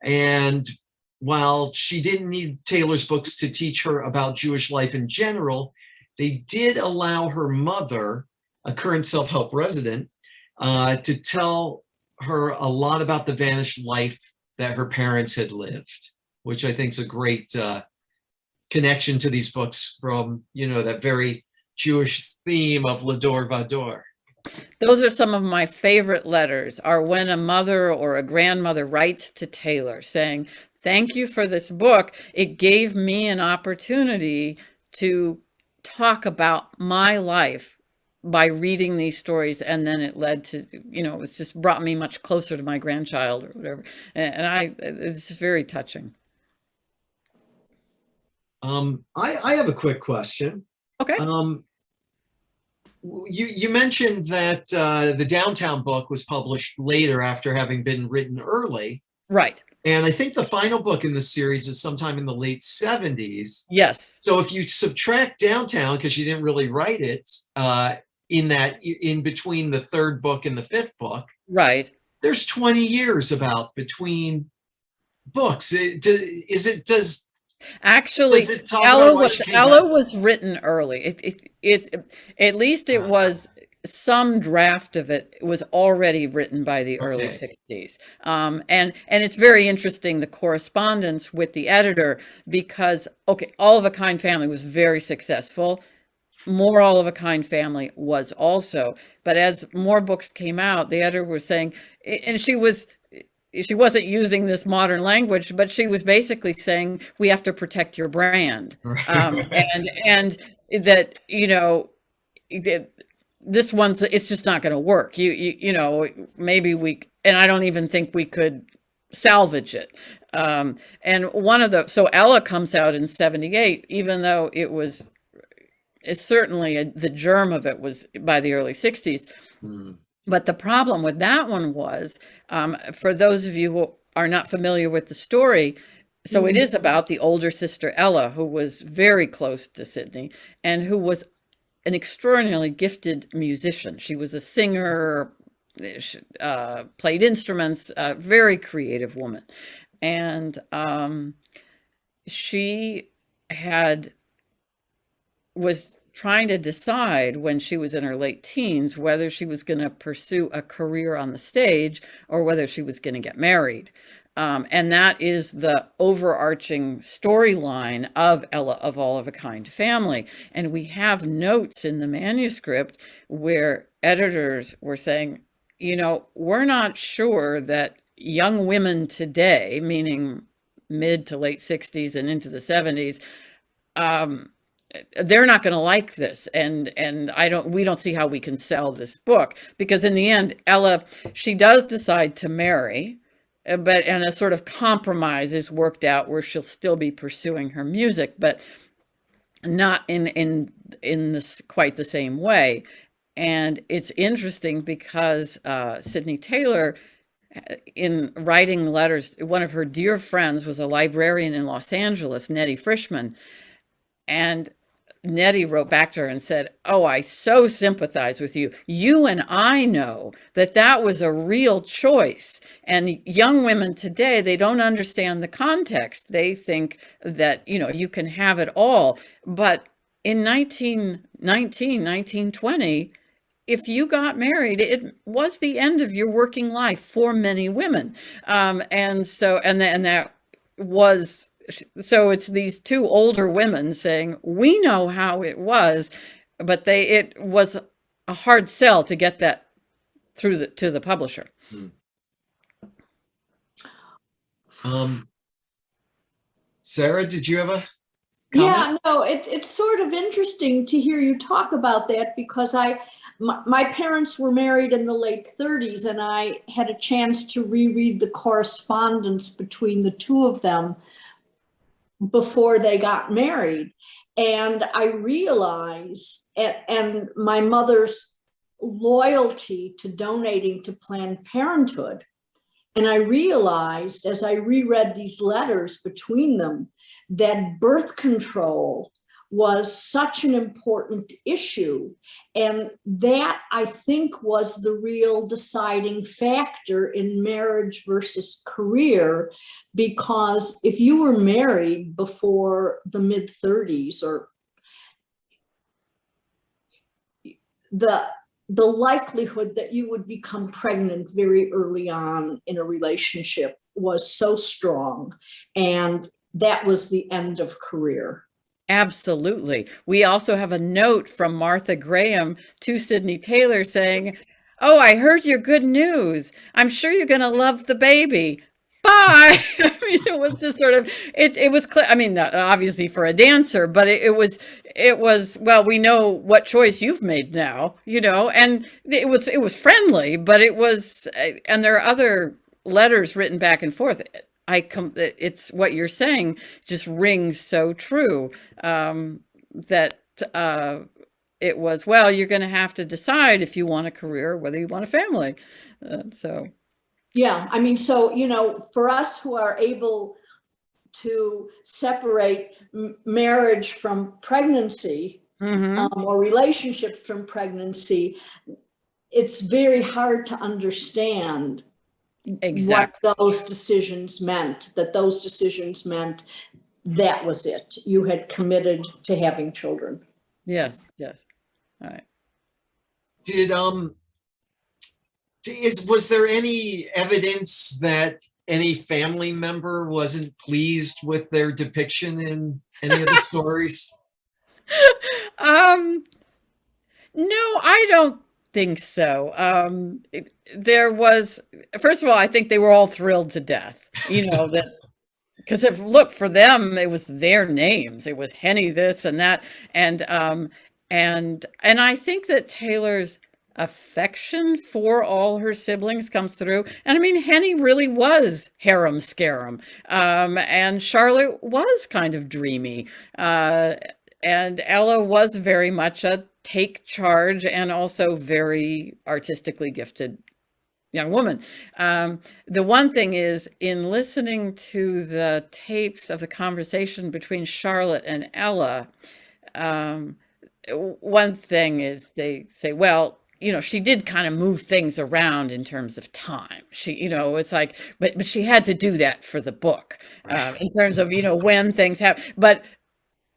And while she didn't need Taylor's books to teach her about Jewish life in general, they did allow her mother, a current self-help resident, to tell her a lot about the vanished life that her parents had lived, which I think is a great connection to these books from, that very Jewish theme of Lador Vador. Those are some of my favorite letters, are when a mother or a grandmother writes to Taylor saying, "Thank you for this book. It gave me an opportunity to talk about my life by reading these stories." And then it led to, it's just brought me much closer to my grandchild or whatever. And it's very touching. I have a quick question. Okay. You mentioned that the Downtown book was published later after having been written early. Right. And I think the final book in the series is sometime in the late 70s. Yes. So if you subtract Downtown, because you didn't really write it in between the third book and the fifth book, Right. there's 20 years about between books. Actually, Does it talk about why she came Ella back? was written early. At least it was some draft of it was already written by the early Okay. 60s. And it's very interesting, the correspondence with the editor, because, okay, All of a Kind Family was very successful. More All of a Kind Family was also. But as more books came out, the editor was saying, and she wasn't using this modern language, but she was basically saying, we have to protect your brand. And that, this one's, it's just not going to work. Maybe and I don't even think we could salvage it. And so Ella comes out in 78, even though it's certainly the germ of it was by the early 60s. But the problem with that one was, for those of you who are not familiar with the story, so it is about the older sister Ella, who was very close to Sidney and who was an extraordinarily gifted musician. She was a singer, played instruments, a very creative woman. And she was trying to decide when she was in her late teens whether she was going to pursue a career on the stage or whether she was going to get married. And that is the overarching storyline of Ella of All of a Kind Family. And we have notes in the manuscript where editors were saying, we're not sure that young women today, meaning mid to late 60s and into the 70s, they're not going to like this, and we don't see how we can sell this book, because in the end, Ella, she does decide to marry, and a sort of compromise is worked out where she'll still be pursuing her music, but not in this quite the same way. And it's interesting because Sidney Taylor, in writing letters, one of her dear friends was a librarian in Los Angeles, Nettie Frischman, and Nettie wrote back to her and said, "Oh, I so sympathize with you. You and I know that was a real choice. And young women today, they don't understand the context. They think that, you can have it all. But in 1919, 1920, if you got married, it was the end of your working life for many women." So it's these two older women saying, we know how it was, but it was a hard sell to get that to the publisher. Sarah, did you have a comment? Yeah, no, it's sort of interesting to hear you talk about that, because my parents were married in the late 30s, and I had a chance to reread the correspondence between the two of them before they got married. And I realized, and my mother's loyalty to donating to Planned Parenthood. And I realized as I reread these letters between them that birth control was such an important issue. And that, I think, was the real deciding factor in marriage versus career, because if you were married before the mid 30s, or the likelihood that you would become pregnant very early on in a relationship was so strong, and that was the end of career. Absolutely. We also have a note from Martha Graham to Sidney Taylor saying, "Oh, I heard your good news. I'm sure you're going to love the baby. Bye." I mean, it was just sort of, it was clear. I mean, obviously for a dancer, but it was, well, we know what choice you've made now, and it was friendly, but it was, and there are other letters written back and forth. it's what you're saying just rings so true, that it was, well, you're going to have to decide if you want a career, whether you want a family. So. Yeah, I mean, so, you know, for us who are able to separate marriage from pregnancy, or relationships from pregnancy, it's very hard to understand what those decisions meant, that was it. You had committed to having children. Yes, yes. All right. Was there any evidence that any family member wasn't pleased with their depiction in any of the stories? No, I don't think so. There was, first of all, I think they were all thrilled to death, you know, that, because look, for them, it was their names. It was Henny this and that. And I think that Taylor's affection for all her siblings comes through. And I mean, Henny really was harem scarum. And Charlotte was kind of dreamy. And Ella was very much a take charge and also very artistically gifted young woman. The one thing is, in listening to the tapes of the conversation between Charlotte and Ella, one thing is they say, well, you know, she did kind of move things around in terms of time. She, you know, it's like, but she had to do that for the book, in terms of, you know, when things happen. But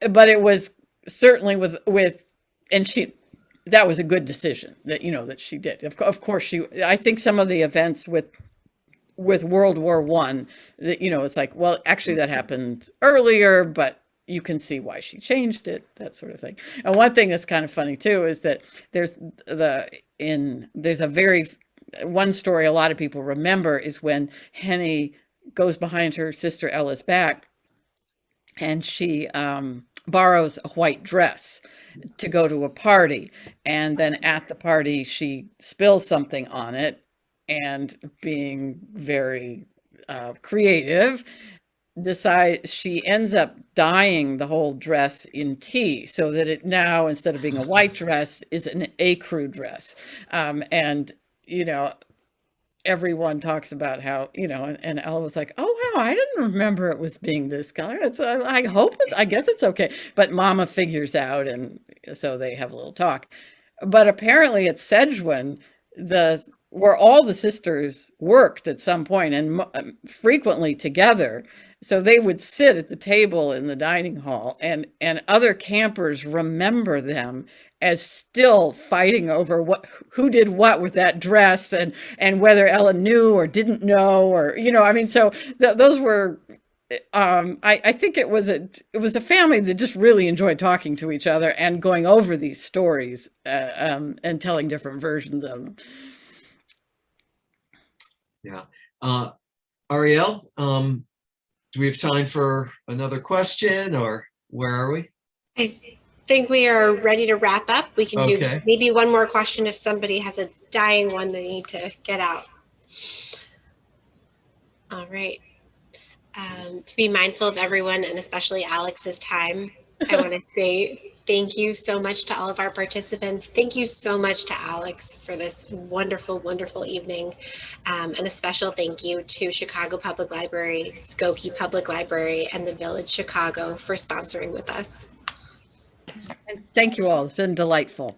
it was certainly and that was a good decision that, you know, that she did. Of course, I think some of the events with World War I, that, you know, it's like, well, actually that happened earlier, but you can see why she changed it, that sort of thing. And one thing that's kind of funny too is that there's one story a lot of people remember is when Henny goes behind her sister Ella's back and she borrows a white dress to go to a party, and then at the party she spills something on it, and being very creative, she ends up dyeing the whole dress in tea, so that it now, instead of being a white dress, is an ecru dress. And, you know, everyone talks about how, you know, and Ella was like, oh, wow, I didn't remember it was being this color. I guess it's okay. But Mama figures out, and so they have a little talk. But apparently at Sedgwin, where all the sisters worked at some point, and frequently together. So they would sit at the table in the dining hall, and other campers remember them as still fighting over who did what with that dress, and whether Ella knew or didn't know, or, you know, I mean, so those were, I think it was a family that just really enjoyed talking to each other and going over these stories, and telling different versions of them. Yeah. Ariel, do we have time for another question, or where are we? I think we are ready to wrap up. We can do Okay. maybe one more question if somebody has a dying one they need to get out. All right. To be mindful of everyone, and especially Alex's time, I want to say thank you so much to all of our participants. Thank you so much to Alex for this wonderful, wonderful evening. And a special thank you to Chicago Public Library, Skokie Public Library, and the Village Chicago for sponsoring with us. And thank you all. It's been delightful.